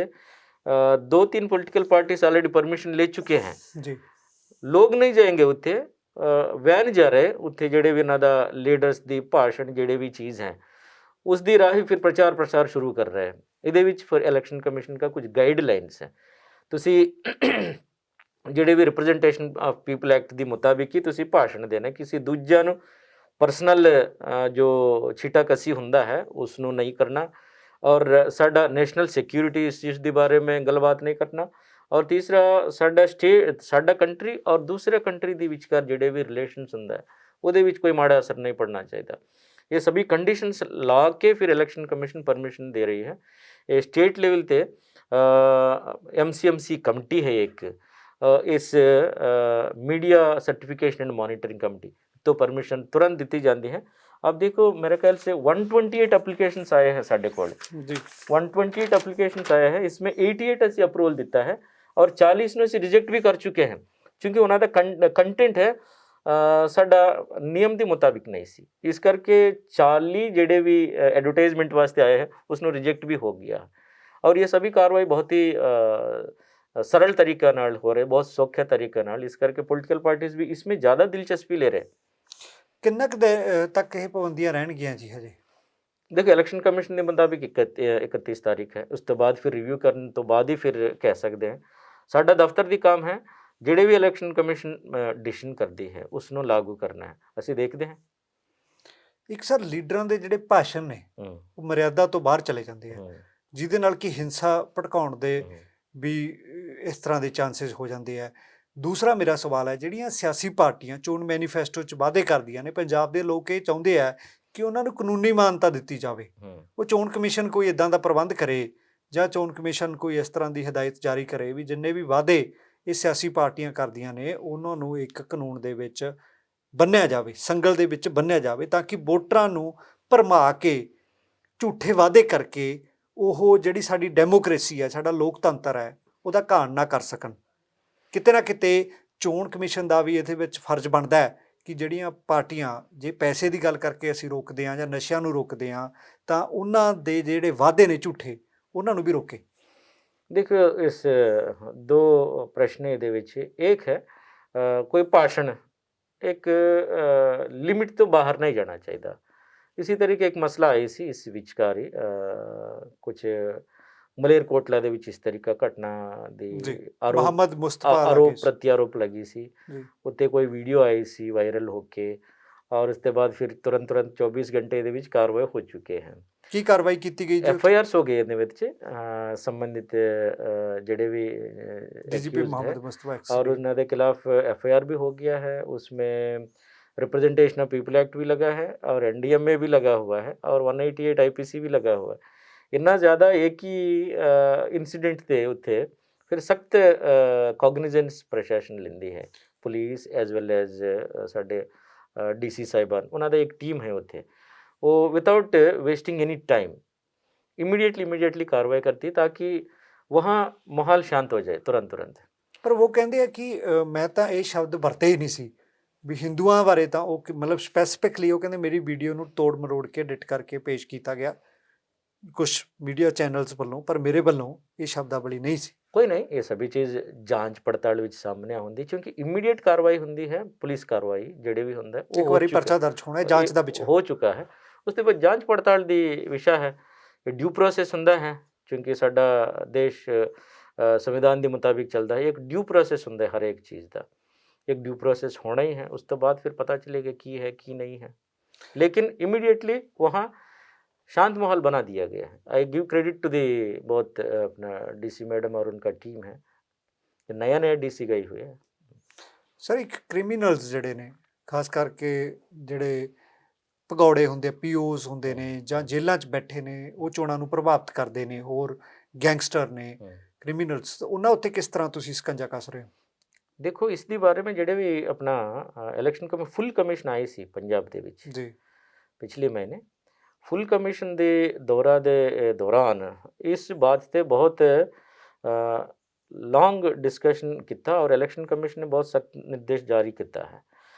2-3 पॉलिटिकल पार्टीज ऑलरेडी परमिशन ले चुके हैं जी। लोग नहीं जाएंगे उत्थे, वैन जा रहे उत्थे जेडे भी इन्हां दा लीडर्स दी भाषण जेडे भी चीज़ हैं उस दी राही फिर प्रचार प्रसार शुरू कर रहे हैं। ਇਹਦੇ ਵਿੱਚ ਫਿਰ ਇਲੈਕਸ਼ਨ ਕਮਿਸ਼ਨ का कुछ गाइडलाइंस है। ਤੁਸੀਂ ਜਿਹੜੇ ਵੀ ਰਿਪਰੈਜ਼ੈਂਟੇਸ਼ਨ ਆਫ ਪੀਪਲ ਐਕਟ ਦੇ ਮੁਤਾਬਿਕ ਹੀ ਤੁਸੀਂ ਭਾਸ਼ਣ ਦੇਣਾ, ਕਿਸੇ ਦੂਜਿਆਂ ਨੂੰ ਪਰਸਨਲ ਜੋ ਛੀਟਾਕਸੀ ਹੁੰਦਾ ਹੈ ਉਸ ਨੂੰ ਨਹੀਂ ਕਰਨਾ, ਔਰ ਸਾਡਾ ਨੈਸ਼ਨਲ ਸਿਕਿਉਰਿਟੀ ਇਸ ਚੀਜ਼ ਦੇ ਬਾਰੇ में ਗੱਲਬਾਤ ਨਹੀਂ ਕਰਨਾ, ਔਰ ਤੀਸਰਾ ਸਾਡਾ ਕੰਟਰੀ ਔਰ ਦੂਸਰੇ ਕੰਟਰੀ ਦੇ ਵਿਚਕਾਰ ਜਿਹੜੇ ਵੀ ਰਿਲੇਸ਼ਨਸ ਹੁੰਦਾ ਹੈ ਉਹਦੇ ਵਿੱਚ ਕੋਈ ਮਾੜਾ ਅਸਰ ਨਹੀਂ ਪੜਨਾ ਚਾਹੀਦਾ। ਇਹ ਸभी ਕੰਡੀਸ਼ਨਸ ਲਾ ਕੇ ਫਿਰ ਇਲੈਕਸ਼ਨ ਕਮਿਸ਼ਨ ਪਰਮਿਸ਼ਨ ਦੇ ਰਹੀ है। ਇਹ ਸਟੇਟ ਲੈਵਲ ਤੇ MCMC कमेटी है एक, इस media certification and monitoring committee तो परमिशन तुरंत दी जाती है। अब देखो मेरे ख्याल से 128 एप्लीकेशनस आए हैं साढ़े कोल जी, 128 एप्लीकेशनस आए हैं, इसमें 88 ਅਸੀਂ ਅਪਰੂਵਲ ਦਿੱਤਾ ਹੈ ਔਰ 40 ਨੂੰ ਅਸੀਂ ਰਿਜੈਕਟ ਵੀ ਕਰ ਚੁੱਕੇ हैं ਕਿਉਂਕਿ ਉਹਨਾਂ ਦਾ ਕੰਟੈਂਟ ਹੈ ਸਾਡਾ ਨਿਯਮ ਦੇ ਮੁਤਾਬਿਕ ਨਹੀਂ ਸੀ, ਇਸ ਕਰਕੇ 40 ਜਿਹੜੇ ਵੀ ਐਡਵਰਟਾਈਜ਼ਮੈਂਟ ਵਾਸਤੇ ਆਏ ਹੈ ਉਸ ਨੂੰ ਰਿਜੈਕਟ ਵੀ ਹੋ ਗਿਆ। और ये सभी कार्रवाई बहुत ही सरल तरीका नाल हो रहे, बहुत सौखे तरीके नाल, इस करके पॉलिटिकल पार्टीज भी इसमें ज़्यादा दिलचस्पी ले रहे। ਕਿੰਨਾ ਕੁ ਤੱਕ ਇਹ ਪਾਬੰਦੀਆਂ ਰਹਿਣਗੀਆਂ ਜੀ ਹਜੇ? देखो इलेक्शन कमीशन के मुताबिक 31 तारीख है, उस तो बाद फिर रिव्यू करने तो बाद ही फिर कह सकते हैं। साडा दफ्तर दी काम है ਜਿਹੜੇ ਵੀ ਇਲੈਕਸ਼ਨ ਕਮਿਸ਼ਨ ਡਿਸੀਜਨ ਕਰਦੀ ਹੈ ਉਸ ਨੂੰ ਲਾਗੂ ਕਰਨਾ ਹੈ, ਅਸੀਂ ਦੇਖਦੇ ਹਾਂ। ਇੱਕ ਸਰ ਲੀਡਰਾਂ ਦੇ ਜਿਹੜੇ ਭਾਸ਼ਣ ਨੇ ਉਹ ਮਰਿਆਦਾ ਤੋਂ ਬਾਹਰ ਚਲੇ ਜਾਂਦੇ ਆ, ਜਿਹਦੇ ਨਾਲ ਕਿ ਹਿੰਸਾ ਭੜਕਾਉਣ ਦੇ ਵੀ ਇਸ ਤਰ੍ਹਾਂ ਦੇ ਚਾਂਸਸ ਹੋ ਜਾਂਦੇ ਆ। ਦੂਸਰਾ ਮੇਰਾ ਸਵਾਲ ਹੈ, ਜਿਹੜੀਆਂ ਸਿਆਸੀ ਪਾਰਟੀਆਂ ਚੋਣ ਮੈਨੀਫੈਸਟੋ 'ਚ ਵਾਅਦੇ ਕਰਦੀਆਂ ਨੇ, ਪੰਜਾਬ ਦੇ ਲੋਕ ਇਹ ਚਾਹੁੰਦੇ ਆ ਕਿ ਉਹਨਾਂ ਨੂੰ ਕਾਨੂੰਨੀ ਮਾਨਤਾ ਦਿੱਤੀ ਜਾਵੇ, ਉਹ ਚੋਣ ਕਮਿਸ਼ਨ ਕੋਈ ਇੱਦਾਂ ਦਾ ਪ੍ਰਬੰਧ ਕਰੇ ਜਾਂ ਚੋਣ ਕਮਿਸ਼ਨ ਕੋਈ ਇਸ ਤਰ੍ਹਾਂ ਦੀ ਹਦਾਇਤ ਜਾਰੀ ਕਰੇ ਵੀ ਜਿੰਨੇ ਵੀ ਵਾਅਦੇ ਇਹ ਸਿਆਸੀ ਪਾਰਟੀਆਂ ਕਰਦੀਆਂ ਨੇ ਉਹਨਾਂ ਨੂੰ ਇੱਕ ਕਾਨੂੰਨ ਦੇ ਵਿੱਚ ਬੰਨ੍ਹਿਆ ਜਾਵੇ, ਸੰਗਲ ਦੇ ਵਿੱਚ ਬੰਨ੍ਹਿਆ ਜਾਵੇ, ਤਾਂ ਕਿ ਵੋਟਰਾਂ ਨੂੰ ਭਰਮਾ ਕੇ ਝੂਠੇ ਵਾਅਦੇ ਕਰਕੇ ਉਹ ਜਿਹੜੀ ਸਾਡੀ ਡੈਮੋਕ੍ਰੇਸੀ ਹੈ, ਸਾਡਾ ਲੋਕਤੰਤਰ ਹੈ, ਉਹਦਾ ਘਾਣ ਨਾ ਕਰ ਸਕਣ। ਕਿਤੇ ਨਾ ਕਿਤੇ ਚੋਣ ਕਮਿਸ਼ਨ ਦਾ ਵੀ ਇਹਦੇ ਵਿੱਚ ਫਰਜ਼ ਬਣਦਾ ਹੈ ਕਿ ਜਿਹੜੀਆਂ ਪਾਰਟੀਆਂ ਜੇ ਪੈਸੇ ਦੀ ਗੱਲ ਕਰਕੇ ਅਸੀਂ ਰੋਕਦੇ ਹਾਂ ਜਾਂ ਨਸ਼ਿਆਂ ਨੂੰ ਰੋਕਦੇ ਹਾਂ ਤਾਂ ਉਹਨਾਂ ਦੇ ਜਿਹੜੇ ਵਾਅਦੇ ਨੇ ਝੂਠੇ ਉਹਨਾਂ ਨੂੰ ਵੀ ਰੋਕੇ। देखो इस दो प्रश्न ਦੇ ਵਿੱਚ एक है कोई भाषण एक लिमिट तो बाहर नहीं जाना चाहिए। इसी तरीके एक मसला आई सी इस विचकारी कुछ ਮਲੇਰਕੋਟਲਾ ਦੇ ਵਿੱਚ ਇਸ ਤਰੀਕਾ ਘਟਨਾ ਦੀ ਮੁਹੰਮਦ ਮੁਸਤਫਾ ਆਰੋਪ ਪ੍ਰਤੀਆਰੋਪ ਲੱਗੀ ਸੀ, ਉੱਤੇ ਕੋਈ ਵੀਡੀਓ ਆਈ ਸੀ ਵਾਇਰਲ ਹੋ ਕੇ, ਔਰ ਉਸ ਤੋਂ ਬਾਅਦ ਫਿਰ ਤੁਰੰਤ 24 ਘੰਟੇ ਦੇ ਵਿੱਚ ਕਾਰਵਾਈ ਹੋ ਚੁੱਕੇ ਹਨ। ਕੀ ਕਾਰਵਾਈ ਕੀਤੀ ਗਈ? FIRs ਹੋ ਗਏ ਇਹਦੇ ਵਿੱਚ ਸੰਬੰਧਿਤ ਜਿਹੜੇ ਵੀ DGP ਮੁਹੰਮਦ ਮੁਸਤਫਾ और उनके खिलाफ FIR भी हो गया है, उसमें रिप्रेजेंटेशन ऑफ पीपल एक्ट भी लगा है और NDMA भी लगा हुआ है और 188 IPC भी लगा हुआ है। ਇੰਨਾ ਜ਼ਿਆਦਾ ਇੱਕ ਹੀ ਇੰਸੀਡੈਂਟ 'ਤੇ ਉੱਥੇ ਫਿਰ ਸਖਤ ਕੋਗਨੀਜੈਂਸ ਪ੍ਰਸ਼ਾਸਨ ਲੈਂਦੀ ਹੈ, ਪੁਲਿਸ ਐਜ਼ ਵੈਲ ਐਜ਼ ਸਾਡੇ DC ਸਾਹਿਬਾਨ, ਉਹਨਾਂ ਦਾ ਇੱਕ ਟੀਮ ਹੈ ਉੱਥੇ, ਉਹ without wasting any time immediately कार्रवाई करती ताकि वहाँ माहौल शांत हो जाए तुरंत। ਪਰ ਉਹ ਕਹਿੰਦੇ ਆ ਕਿ ਮੈਂ ਤਾਂ ਇਹ ਸ਼ਬਦ ਵਰਤੇ ਹੀ ਨਹੀਂ ਸੀ ਵੀ ਹਿੰਦੂਆਂ ਬਾਰੇ, ਤਾਂ ਉਹ ਮਤਲਬ ਸਪੈਸੀਫਿਕਲੀ ਉਹ ਕਹਿੰਦੇ ਮੇਰੀ ਵੀਡੀਓ ਨੂੰ ਤੋੜ ਮਰੋੜ ਕੇ ਐਡਿਟ ਕਰਕੇ ਪੇਸ਼ ਕੀਤਾ ਗਿਆ ਕੁਛ ਮੀਡੀਆ ਚੈਨਲਸ ਵੱਲੋਂ, ਪਰ ਮੇਰੇ ਵੱਲੋਂ ਇਹ ਸ਼ਬਦਾਵਲੀ ਨਹੀਂ ਸੀ। ਕੋਈ ਨਹੀਂ, ਇਹ ਸਭੀ ਚੀਜ਼ ਜਾਂਚ ਪੜਤਾਲ ਵਿੱਚ ਸਾਹਮਣੇ ਆਉਂਦੀ ਕਿਉਂਕਿ ਇਮੀਡੀਏਟ ਕਾਰਵਾਈ ਹੁੰਦੀ ਹੈ, ਪੁਲਿਸ ਕਾਰਵਾਈ ਜਿਹੜੇ ਵੀ ਹੁੰਦਾ ਇੱਕ ਵਾਰੀ ਪਰਚਾ ਦਰਜ ਹੋਣਾ, ਜਾਂਚ ਦਾ ਵਿਸ਼ਾ ਹੋ ਚੁੱਕਾ ਹੈ, ਉਸ ਤੋਂ ਬਾਅਦ ਜਾਂਚ ਪੜਤਾਲ ਦੀ ਵਿਸ਼ਾ ਹੈ, ਡਿਊ ਪ੍ਰੋਸੈਸ ਹੁੰਦਾ ਹੈ ਕਿਉਂਕਿ ਸਾਡਾ ਦੇਸ਼ ਸੰਵਿਧਾਨ ਦੇ ਮੁਤਾਬਿਕ ਚੱਲਦਾ ਹੈ, ਇੱਕ ਡਿਊ ਪ੍ਰੋਸੈਸ ਹੁੰਦਾ ਹੈ ਹਰ ਇੱਕ ਚੀਜ਼ ਦਾ, ਇੱਕ ਡਿਊ ਪ੍ਰੋਸੈਸ ਹੋਣਾ ਹੀ ਹੈ, ਉਸ ਤੋਂ ਬਾਅਦ ਫਿਰ पता चलेगा ਕੀ ਹੈ ਕੀ नहीं है, लेकिन इमीडिएटली वहाँ शांत माहौल बना दिया गया है। I give credit to the बहुत अपना DC मैडम और उनका टीम है, नया DC गई हुई है। ਸਰ ਇੱਕ ਕ੍ਰਿਮੀਨਲਸ ਜਿਹੜੇ ਨੇ ਖਾਸ ਕਰਕੇ ਜਿਹੜੇ ਭਗੌੜੇ ਹੁੰਦੇ, POs ਹੁੰਦੇ ਨੇ ਜਾਂ ਜੇਲ੍ਹਾਂ 'ਚ ਬੈਠੇ ਨੇ, ਉਹ ਚੋਣਾਂ ਨੂੰ ਪ੍ਰਭਾਵਿਤ ਕਰਦੇ ਨੇ, ਹੋਰ ਗੈਂਗਸਟਰ ਨੇ ਕ੍ਰਿਮੀਨਲਸ, ਉਹਨਾਂ ਉੱਤੇ ਕਿਸ ਤਰ੍ਹਾਂ ਤੁਸੀਂ ਸਕੰਜਾ ਕੱਸ ਰਹੇ ਹੋ? ਦੇਖੋ ਇਸ ਦੇ ਬਾਰੇ में ਜਿਹੜੇ ਵੀ ਆਪਣਾ ਇਲੈਕਸ਼ਨ ਫੁੱਲ ਕਮਿਸ਼ਨ ਆਈ ਸੀ ਪੰਜਾਬ ਦੇ ਵਿੱਚ ਜੀ ਪਿਛਲੇ ਮਹੀਨੇ, ਫੁੱਲ ਕਮਿਸ਼ਨ ਦੇ ਦੌਰਾ ਦੇ ਦੌਰਾਨ ਇਸ ਬਾਤ 'ਤੇ ਬਹੁਤ ਲੌਂਗ ਡਿਸਕਸ਼ਨ ਕੀਤਾ ਔਰ ਇਲੈਕਸ਼ਨ ਕਮਿਸ਼ਨ ਨੇ ਬਹੁਤ ਸਖਤ ਨਿਰਦੇਸ਼ ਜਾਰੀ ਕੀਤਾ ਹੈ।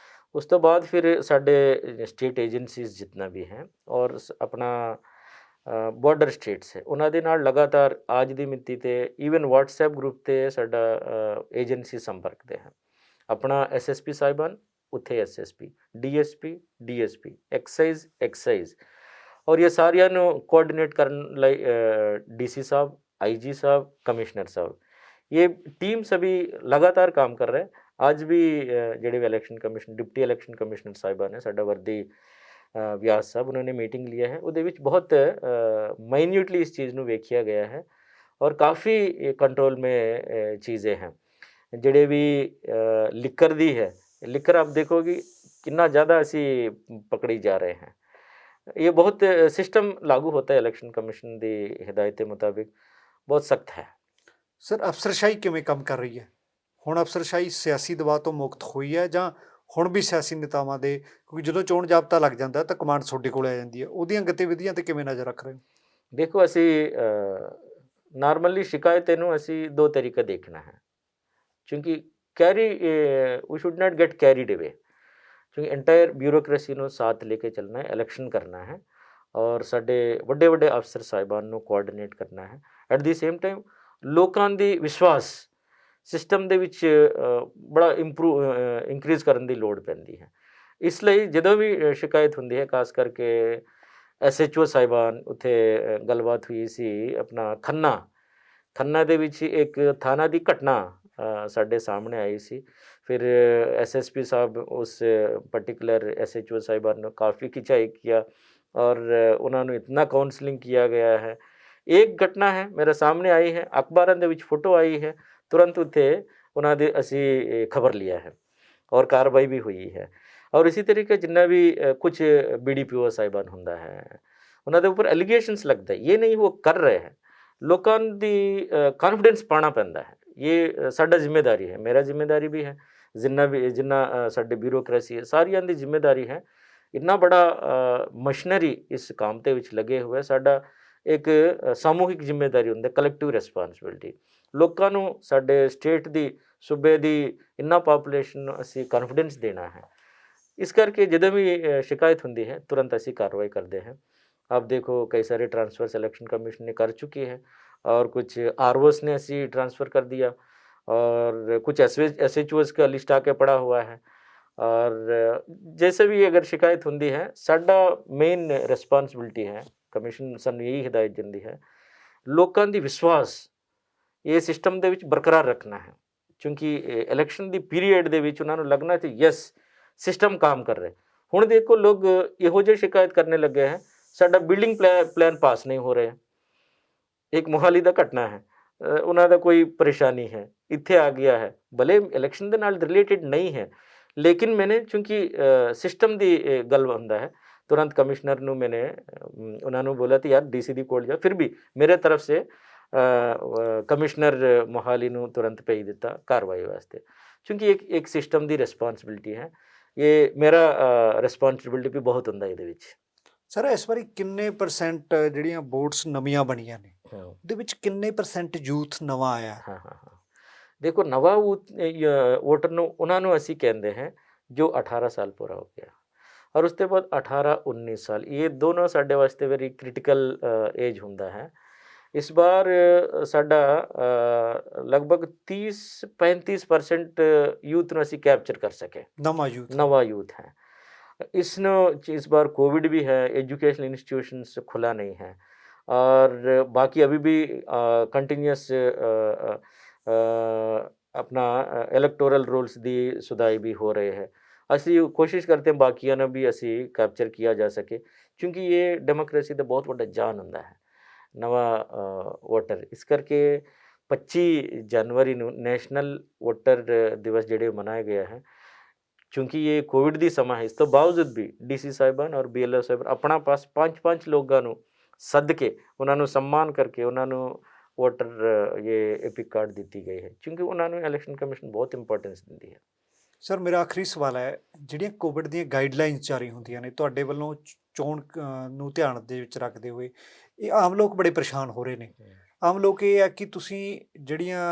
ਉਸ ਤੋਂ ਬਾਅਦ ਫਿਰ ਸਾਡੇ ਸਟੇਟ ਏਜੰਸੀਜ਼ ਜਿਤਨਾ ਵੀ ਹੈ ਔਰ ਆਪਣਾ ਬਾਰਡਰ ਸਟੇਟਸ ਹੈ ਉਹਨਾਂ ਦੇ ਨਾਲ ਲਗਾਤਾਰ ਅੱਜ ਦੀ ਮਿਤੀ 'ਤੇ ਈਵਨ WhatsApp ਗਰੁੱਪ 'ਤੇ ਸਾਡਾ ਏਜੰਸੀ ਸੰਪਰਕ 'ਤੇ ਹੈ। ਆਪਣਾ SSP ਸਾਹਿਬਾਨ ਉੱਥੇ SSP DSP DSP ਐਕਸਾਈਜ਼ ਔਰ ਇਹ ਸਾਰਿਆਂ ਨੂੰ ਕੋਆਰਡੀਨੇਟ ਕਰਨ ਲਈ DC ਸਾਹਿਬ IG ਸਾਹਿਬ ਕਮਿਸ਼ਨਰ ਸਾਹਿਬ, ये टीम सभी लगातार काम कर रहे हैं। आज भी ਜਿਹੜੇ ਵੀ election commission deputy election commissioner ਸਾਹਿਬਾਨ ਹੈ ਸਾਡਾ ਵਰਦੀ ਵਿਆਸ ਸਾਹਿਬ, ਉਹਨਾਂ ਨੇ ਮੀਟਿੰਗ ਲਿਆ ਹੈ। ਉਹਦੇ ਵਿੱਚ ਬਹੁਤ ਮਾਈਨਿਊਟਲੀ ਇਸ ਚੀਜ਼ ਨੂੰ ਵੇਖਿਆ ਗਿਆ ਹੈ ਔਰ ਕਾਫੀ ਕੰਟਰੋਲ ਮੇ ਚੀज़ें हैं। ਜਿਹੜੇ ਵੀ ਲਿਕਰ ਦੀ ਹੈ, ਲਿਕਰ ਆਪ ਦੇਖੋਗੇ कितना ज़्यादा असी पकड़ी जा रहे हैं। ये बहुत सिस्टम लागू होता है इलेक्शन कमीशन की हिदायत के मुताबिक, बहुत सख्त है। ਸਰ ਅਫਸਰਸ਼ਾਹੀ ਕਿਵੇਂ ਕੰਮ ਕਰ ਰਹੀ ਹੈ ਹੁਣ? ਅਫਸਰਸ਼ਾਹੀ ਸਿਆਸੀ ਦਬਾਅ ਤੋਂ ਮੁਕਤ ਹੋਈ ਹੈ ਜਾਂ ਹੁਣ ਵੀ ਸਿਆਸੀ ਨੇਤਾਵਾਂ ਦੇ, ਕਿਉਂਕਿ ਜਦੋਂ ਚੋਣ ਜਾਬਤਾ ਲੱਗ ਜਾਂਦਾ ਤਾਂ ਕਮਾਂਡ ਤੁਹਾਡੇ ਕੋਲ ਆ ਜਾਂਦੀ ਹੈ, ਉਹਦੀਆਂ ਗਤੀਵਿਧੀਆਂ ਤੇ ਕਿਵੇਂ ਨਜ਼ਰ ਰੱਖ ਰਹੇ ਹੋ? देखो असी नॉर्मली शिकायत ਨੂੰ ਅਸੀਂ ਦੋ ਤਰੀਕੇ ਦੇਖਣਾ ਹੈ, क्योंकि carry we should not get carried away, क्योंकि इंटायर ब्यूरोक्रेसी ਨੂੰ साथ लेके चलना है, इलेक्शन करना है और ਸਾਡੇ ਵੱਡੇ ਵੱਡੇ ਅਫਸਰ ਸਾਹਿਬਾਨ ਨੂੰ ਕੋਆਰਡੀਨੇਟ ਕਰਨਾ ਹੈ। ਐਟ ਦੀ ਸੇਮ ਟਾਈਮ ਲੋਕਾਂ ਦੀ ਵਿਸ਼ਵਾਸ ਸਿਸਟਮ ਦੇ ਵਿੱਚ ਬੜਾ ਇੰਕਰੀਜ਼ ਕਰਨ ਦੀ ਲੋੜ ਪੈਂਦੀ ਹੈ। ਇਸ ਲਈ ਜਦੋਂ ਵੀ ਸ਼ਿਕਾਇਤ ਹੁੰਦੀ ਹੈ, ਖਾਸ ਕਰਕੇ SHO ਸਾਹਿਬਾਨ, ਉੱਥੇ ਗੱਲਬਾਤ ਹੋਈ ਸੀ ਆਪਣਾ ਖੰਨਾ ਦੇ ਵਿੱਚ ਇੱਕ ਥਾਣਾ ਦੀ ਘਟਨਾ ਸਾਡੇ ਸਾਹਮਣੇ ਆਈ ਸੀ। फिर SSP साहब उस पर्टिकुलर SHO साहिबान ने काफ़ी खिंचाई किया और उन्होंने इतना काउंसलिंग किया गया है। एक घटना है मेरे सामने आई है, अखबारों के विच फोटो आई है, तुरंत उत्थे उन्होंने असी खबर लिया है और कार्रवाई भी हुई है। और इसी तरीके जिन्ना भी कुछ BDPO साहिबान होंदा है, उन्होंने ऊपर एलिगेशंस लगता है, ये नहीं वो कर रहे हैं, लोगों की कॉन्फिडेंस पाना पैंदा है। ये साडा जिम्मेदारी है, मेरा जिम्मेदारी भी है, जिन्ना साडे ब्यूरोक्रेसी है, सारियां दी जिम्मेदारी है। इन्ना बड़ा मशीनरी इस काम ते विच लगे हुए, साडा एक सामूहिक जिम्मेदारी हुंदी, कलैक्टिव रिस्पॉन्सिबिलिटी। लोकां नूं साडे स्टेट दी, सूबे दी इन्ना पॉपूलेशन नूं असीं कॉन्फिडेंस देना है। इस करके जदों भी शिकायत हुंदी है तुरंत असीं कार्रवाई करते हैं। आप देखो कई सारे ट्रांसफर इलेक्शन कमीशन ने कर चुकी है और कुछ ROs ने असी ट्रांसफ़र कर दिया और कुछ SHOs का लिस्ट आके पड़ा हुआ है। और जैसे भी अगर शिकायत होंदी है, साडा मेन रिस्पॉन्सिबिलिटी है, कमीशन सानू यही हिदायत दिंदी है, लोगों की विश्वास ये सिस्टम दे विच बरकरार रखना है। क्योंकि इलेक्शन की पीरीयड दे विच उन्हां नूं लगना कि यस सिस्टम काम कर रहे। हुण देखो लोग इहो जिही शिकायत करने लगे हैं, साडा बिल्डिंग प्लान पास नहीं हो रहे। एक मोहाली का घटना है, उन्होंने कोई परेशानी है, इत्थे आ गया है, भले इलेक्शन के नाल रिलेटेड नहीं है, लेकिन मैंने चूँकि सिस्टम की गल होंदा है, तुरंत कमिश्नर नूं मैंने उन्होंने बोला तो यार DC दी कोल जा, फिर भी मेरे तरफ से कमिश्नर मोहाली नूं तुरंत भेज दिता कार्रवाई वास्ते, क्योंकि एक सिस्टम की रिस्पॉन्सिबिलिटी है। ये मेरा रिस्पॉन्सिबिलिटी भी बहुत हुंदा इहदे विच। ਸਰ ਇਸ ਵਾਰੀ ਕਿੰਨੇ % ਜਿਹੜੀਆਂ ਵੋਟਸ ਨਵੀਆਂ ਬਣੀਆਂ ਨੇ, ਉਹਦੇ ਵਿੱਚ ਕਿੰਨੇ % ਯੂਥ ਨਵਾਂ ਆਇਆ? हाँ देखो नवा वोटर ਨੂੰ ਉਹਨਾਂ ਨੂੰ ਅਸੀਂ ਕਹਿੰਦੇ हैं जो 18 साल पूरा हो गया और उसके बाद 18-19 साल, ये दोनों साढ़े वास्ते वेरी क्रिटिकल एज ਹੁੰਦਾ है। इस बार साडा लगभग 30-35% यूथ ਨੂੰ ਅਸੀਂ कैप्चर कर सके, नवा यूथ है। इस बार कोविड भी है, एजुकेशनल इंस्टीट्यूशंस खुला नहीं है और बाकी अभी भी कंटिन्यूस अपना इलेक्टोरल रूल्स दी सुधाई भी हो रहे हैं। असी कोशिश करते हैं बाकियां ने भी असी कैप्चर किया जा सके, क्योंकि ये डेमोक्रेसी का बहुत बड़ा जान होंदा है नवा वोटर। इस करके 25 जनवरी ਨੂੰ नेशनल वोटर दिवस ਜਿਹੜੇ मनाया गया है, क्योंकि ये कोविड दी समा है, इस तो बावजूद भी DC साहिबान और BLO साहिबान अपना पास 5 लोगों ਨੂੰ सद के ਉਹਨਾਂ ਨੂੰ सम्मान करके ਉਹਨਾਂ ਨੂੰ वोटर ये एपिक कार्ड दी गई है, क्योंकि उन्होंने इलेक्शन कमीशन बहुत इंपॉर्टेंस दी है। ਸਰ ਮੇਰਾ ਆਖਰੀ ਸਵਾਲ ਹੈ, ਜਿਹੜੀਆਂ ਕੋਵਿਡ ਦੀਆਂ ਗਾਈਡਲਾਈਨਸ ਜਾਰੀ ਹੁੰਦੀਆਂ ਨੇ ਤੁਹਾਡੇ ਵੱਲੋਂ ਚੋਣ ਨੂੰ ਧਿਆਨ ਦੇ ਵਿੱਚ ਰੱਖਦੇ ਹੋਏ, ਇਹ ਆਮ ਲੋਕ ਬੜੇ ਪਰੇਸ਼ਾਨ ਹੋ ਰਹੇ ਨੇ। ਆਮ ਲੋਕ ਇਹ ਹੈ ਕਿ ਤੁਸੀਂ ਜਿਹੜੀਆਂ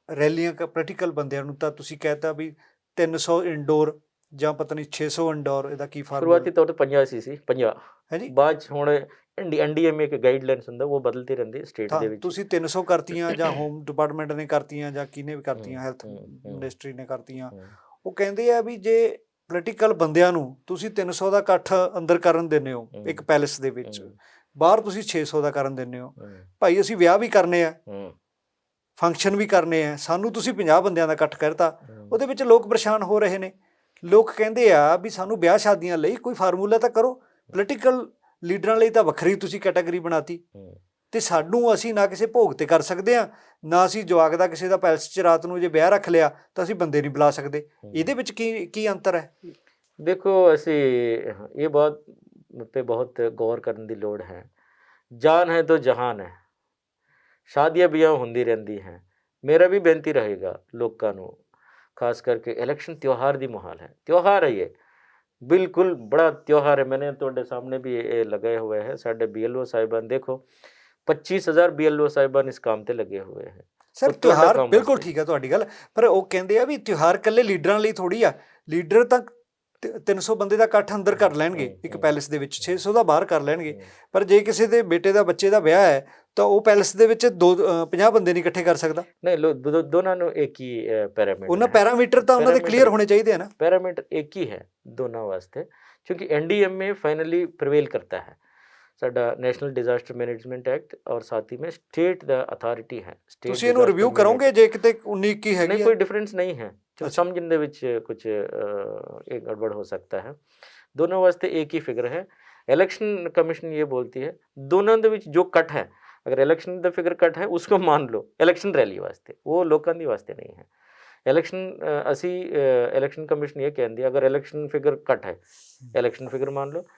ਰੈਲੀਆਂ ਪ੍ਰੈਕਟੀਕਲ ਬੰਦਿਆਂ ਨੂੰ ਤਾਂ ਤੁਸੀਂ ਕਹਿਤਾ ਵੀ 300 ਇੰਡੋਰ ਜਾਂ ਪਤਾ ਨਹੀਂ 600 ਇੰਡੋਰ, ਇਹਦਾ ਕੀ ਫਾਰਮੂਲਾ? शुरुआती तौर पर 50 ਸੀ 50 ਹੈ ਜੀ। ਬਾਅਦ ਹੁਣ NDMA ਇੱਕ ਗਾਈਡਲਾਈਨਸ ਹੁੰਦਾ, ਉਹ ਬਦਲਦੀ ਰਹਿੰਦੀ ਸਟੇਟ ਦੇ ਵਿੱਚ। ਤੁਸੀਂ 300 ਕਰਤੀਆਂ ਜਾਂ ਹੋਮ ਡਿਪਾਰਟਮੈਂਟ ਨੇ ਕਰਤੀਆਂ ਜਾਂ ਕਿਹਨੇ ਵੀ ਕਰਤੀਆਂ, ਹੈਲਥ ਮਿਨਿਸਟਰੀ ਨੇ ਕਰਤੀਆਂ। ਉਹ ਕਹਿੰਦੇ ਆ ਵੀ ਜੇ ਪੋਲੀਟੀਕਲ ਬੰਦਿਆਂ ਨੂੰ ਤੁਸੀਂ 300 ਦਾ ਇਕੱਠ ਅੰਦਰ ਕਰਨ ਦਿੰਦੇ ਹੋ ਇੱਕ ਪੈਲੇਸ ਦੇ ਵਿੱਚ, ਬਾਹਰ ਤੁਸੀਂ 600 ਦਾ ਕਰਨ ਦਿੰਦੇ ਹੋ। ਭਾਈ ਅਸੀਂ ਵਿਆਹ ਵੀ ਕਰਨੇ ਆ, ਫੰਕਸ਼ਨ ਵੀ ਕਰਨੇ ਆ, ਸਾਨੂੰ ਤੁਸੀਂ 50 ਬੰਦਿਆਂ ਦਾ ਇਕੱਠ ਕਰਤਾ, ਉਹਦੇ ਵਿੱਚ ਲੋਕ ਪਰੇਸ਼ਾਨ ਹੋ ਰਹੇ ਨੇ। ਲੋਕ ਕਹਿੰਦੇ ਆ ਵੀ ਸਾਨੂੰ ਵਿਆਹ ਸ਼ਾਦੀਆਂ ਲਈ ਕੋਈ ਫਾਰਮੂਲਾ ਤਾਂ ਕਰੋ, ਪੋਲੀਟੀਕਲ ਲੀਡਰਾਂ ਲਈ ਤਾਂ ਵੱਖਰੀ ਤੁਸੀਂ ਕੈਟਾਗਰੀ ਬਣਾਤੀ, ਤੇ ਸਾਨੂੰ ਅਸੀਂ ਨਾ ਕਿਸੇ ਭੋਗ ਤੇ ਕਰ ਸਕਦੇ ਆ, ਨਾ ਅਸੀਂ ਜਵਾਕ ਦਾ ਕਿਸੇ ਦਾ ਪੈਲਸ 'ਚ ਰਾਤ ਨੂੰ ਜੇ ਵਿਆਹ ਰੱਖ ਲਿਆ ਤਾਂ ਅਸੀਂ ਬੰਦੇ ਨਹੀਂ ਬੁਲਾ ਸਕਦੇ। ਇਹਦੇ ਵਿੱਚ ਕੀ ਅੰਤਰ ਹੈ? देखो ऐसे ये बात पे बहुत गौर करने की लोड़ है। जान है तो जहान है, शादियां बियाह होंदी रहंदी हैं। मेरा भी बेनती रहेगा लोगों ਨੂੰ, खास करके इलेक्शन त्यौहार ਦੀ माहौल है, त्यौहार है ये बिल्कुल बड़ा त्यौहार है। मैंने ਤੁਹਾਡੇ सामने भी ये लगे हुए हैं, साढ़े BLO साहिबान देखो 25,000 BLO साहिबान इस काम ਤੇ ਲੱਗੇ ਹੋਏ हैं। ਸਰ ਤਿਉਹਾਰ ਬਿਲਕੁਲ ਠੀਕ ਹੈ ਤੁਹਾਡੀ ਗੱਲ, ਪਰ ਉਹ ਕਹਿੰਦੇ ਆ ਵੀ ਤਿਉਹਾਰ ਇਕੱਲੇ ਲੀਡਰਾਂ ਲਈ ਥੋੜੀ ਆ, ਲੀਡਰ ਤਾਂ 300 ਬੰਦੇ ਦਾ ਇਕੱਠ ਅੰਦਰ ਕਰ ਲੈਣਗੇ ਇੱਕ ਪੈਲਸ ਦੇ ਵਿੱਚ, 600 ਦਾ ਬਾਹਰ ਕਰ ਲੈਣਗੇ, ਪਰ ਜੇ ਕਿਸੇ ਦੇ ਬੇਟੇ ਦਾ ਬੱਚੇ ਦਾ ਵਿਆਹ ਹੈ ਤਾਂ ਉਹ ਪੈਲਸ ਦੇ ਵਿੱਚ 50 ਬੰਦੇ ਨਹੀਂ ਇਕੱਠੇ ਕਰ ਸਕਦਾ। ਨਹੀਂ, ਦੋਨਾਂ ਨੂੰ ਇੱਕ ਹੀ ਪੈਰਾਮੀਟਰ, ਉਹਨਾਂ ਪੈਰਾਮੀਟਰ ਤਾਂ ਉਹਨਾਂ ਦੇ ਕਲੀਅਰ ਹੋਣੇ ਚਾਹੀਦੇ ਆ ਨਾ। ਪੈਰਾਮੀਟਰ ਇੱਕ ਹੀ ਹੈ ਦੋਨਾਂ ਵਾਸਤੇ, ਕਿਉਂਕਿ NDMA फाइनली प्रिवेल करता है। ਸਾਡਾ ਨੈਸ਼ਨਲ ਡਿਜ਼ਾਸਟਰ ਮੈਨੇਜਮੈਂਟ ਐਕਟ ਔਰ ਸਾਥ ਹੀ में स्टेट ਦਾ ਅਥਾਰਟੀ ਹੈ। ਤੁਸੀਂ ਇਹਨੂੰ ਰਿਵਿਊ ਕਰੋਗੇ ਜੇ ਕਿਤੇ 19-21 ਹੈਗੀ? नहीं, कोई डिफरेंस नहीं है, जो समझने ਦੇ ਵਿੱਚ ਕੁਝ एक गड़बड़ हो सकता है। दोनों वास्ते एक ही फिगर है। इलेक्शन कमीशन ये बोलती है दोनों ਦੇ ਵਿੱਚ जो कट है, अगर इलेक्शन ਦਾ फिगर कट है उसको मान लो इलेक्शन रैली वास्ते, वो लोਕਾਂ ਦੀ ਵਾਸਤੇ नहीं है। इलेक्शन ਅਸੀਂ इलेक्शन कमीशन ये ਕਹਿੰਦੀ अगर इलेक्शन फिगर कट है, इलेक्शन फिगर मान लो,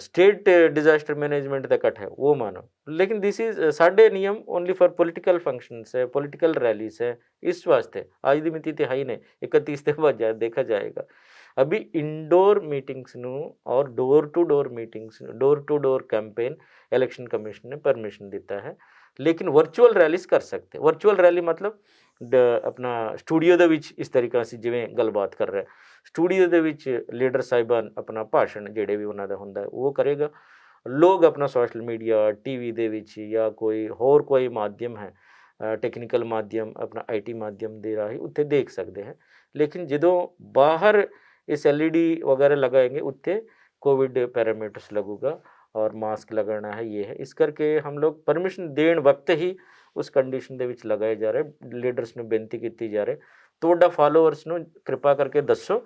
स्टेट डिजास्टर मैनेजमेंट का कट है वो मानो, लेकिन दिस इज साढ़े नियम ओनली फॉर पॉलिटिकल फंक्शंस है, पॉलिटिकल रैलीज है। इस वास्ते आज दी मिति तिहाई ने 31 के बाद देखा जाएगा। अभी इंडोर मीटिंग्स नू और door to door meetings, door to door campaign election commission ने परमिशन दिता है, लेकिन वर्चुअल रैलीज कर सकते। वर्चुअल रैली मतलब अपना स्टूडियो ਦੇ ਵਿੱਚ ਇਸ ਤਰੀਕਾ ਅਸੀਂ ਜਿਵੇਂ ਗੱਲਬਾਤ ਕਰ ਰਹੇ, ਸਟੂਡੀਓ ਦੇ ਵਿੱਚ ਲੀਡਰ ਸਾਹਿਬਾਨ ਆਪਣਾ ਭਾਸ਼ਣ ਜਿਹੜੇ ਵੀ ਉਹਨਾਂ ਦਾ ਹੁੰਦਾ ਉਹ ਕਰੇਗਾ, ਲੋਕ ਆਪਣਾ ਸੋਸ਼ਲ ਮੀਡੀਆ TV ਦੇ ਵਿੱਚ ਜਾਂ ਕੋਈ ਹੋਰ ਕੋਈ ਮਾਧਿਅਮ ਹੈ, ਟੈਕਨੀਕਲ ਮਾਧਿਅਮ ਆਪਣਾ IT ਮਾਧਿਅਮ ਦੇ ਰਾਹੀਂ ਉੱਥੇ ਦੇਖ ਸਕਦੇ ਹੈ। ਲੇਕਿਨ ਜਦੋਂ ਬਾਹਰ ਇਸ LED वगैरह लगाएंगे ਉੱਥੇ कोविड पैरामीटर्स लगूगा और मास्क लगाना है, ये है। इस करके हम लोग परमिशन देण वक्त ही उस कंडीशन ਦੇ ਵਿੱਚ ਲਗਾਏ ਜਾ ਰਹੇ। ਲੀਡਰਸ ਨੂੰ ਬੇਨਤੀ ਕੀਤੀ ਜਾ ਰਹੀ ਤੁਹਾਡਾ ਫਾਲੋਅਰਸ ਨੂੰ ਕਿਰਪਾ ਕਰਕੇ ਦੱਸੋ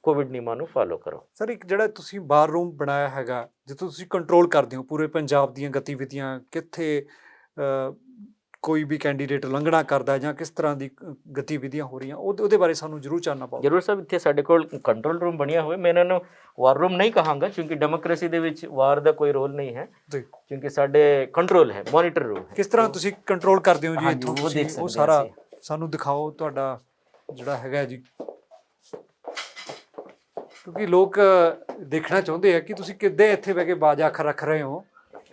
ਕੋਵਿਡ ਨਿਯਮਾਂ ਨੂੰ ਫਾਲੋ ਕਰੋ। ਸਰ ਇੱਕ ਜਿਹੜਾ ਤੁਸੀਂ ਬਾਰ ਰੂਮ ਬਣਾਇਆ ਹੈਗਾ ਜਿੱਥੋਂ ਤੁਸੀਂ ਕੰਟਰੋਲ ਕਰਦੇ ਹੋ ਪੂਰੇ ਪੰਜਾਬ ਦੀਆਂ ਗਤੀਵਿਧੀਆਂ, ਕਿੱਥੇ ਕੋਈ ਵੀ ਕੈਂਡੀਡੇਟ ਲੰਘਣਾ ਕਰਦਾ ਜਾਂ ਕਿਸ ਤਰ੍ਹਾਂ ਦੀ ਗਤੀਵਿਧੀਆਂ ਹੋ ਰਹੀਆਂ, ਉਹਦੇ ਬਾਰੇ ਸਾਨੂੰ ਜ਼ਰੂਰ ਜਾਣਨਾ ਪਊਗਾ। ਜ਼ਰੂਰ ਸਾਹਿਬ, ਇੱਥੇ ਸਾਡੇ ਕੋਲ ਕੰਟਰੋਲ ਰੂਮ ਬਣਿਆ ਹੋਇਆ। ਮੈਂ ਇਹਨਾਂ ਨੂੰ ਵਾਰ ਰੂਮ ਨਹੀਂ ਕਹਾਂਗਾ ਕਿਉਂਕਿ ਡੈਮੋਕ੍ਰੇਸੀ ਦੇ ਵਿੱਚ ਵਾਰ ਦਾ ਕੋਈ ਰੋਲ ਨਹੀਂ ਹੈ ਜੀ, ਕਿਉਂਕਿ ਸਾਡੇ ਕੰਟਰੋਲ ਹੈ, ਮੋਨੀਟਰ ਰੂਮ। ਕਿਸ ਤਰ੍ਹਾਂ ਤੁਸੀਂ ਕੰਟਰੋਲ ਕਰਦੇ ਹੋ ਜੀ ਇੱਥੋਂ? ਉਹ ਦੇਖ ਸਕਦੇ ਉਹ ਸਾਰਾ ਸਾਨੂੰ ਦਿਖਾਓ ਤੁਹਾਡਾ ਜਿਹੜਾ ਹੈਗਾ ਜੀ, ਕਿਉਂਕਿ ਲੋਕ ਦੇਖਣਾ ਚਾਹੁੰਦੇ ਆ ਕਿ ਤੁਸੀਂ ਕਿੱਦਾਂ ਇੱਥੇ ਬਹਿ ਕੇ ਬਾਜ ਅੱਖ ਰੱਖ ਰਹੇ ਹੋ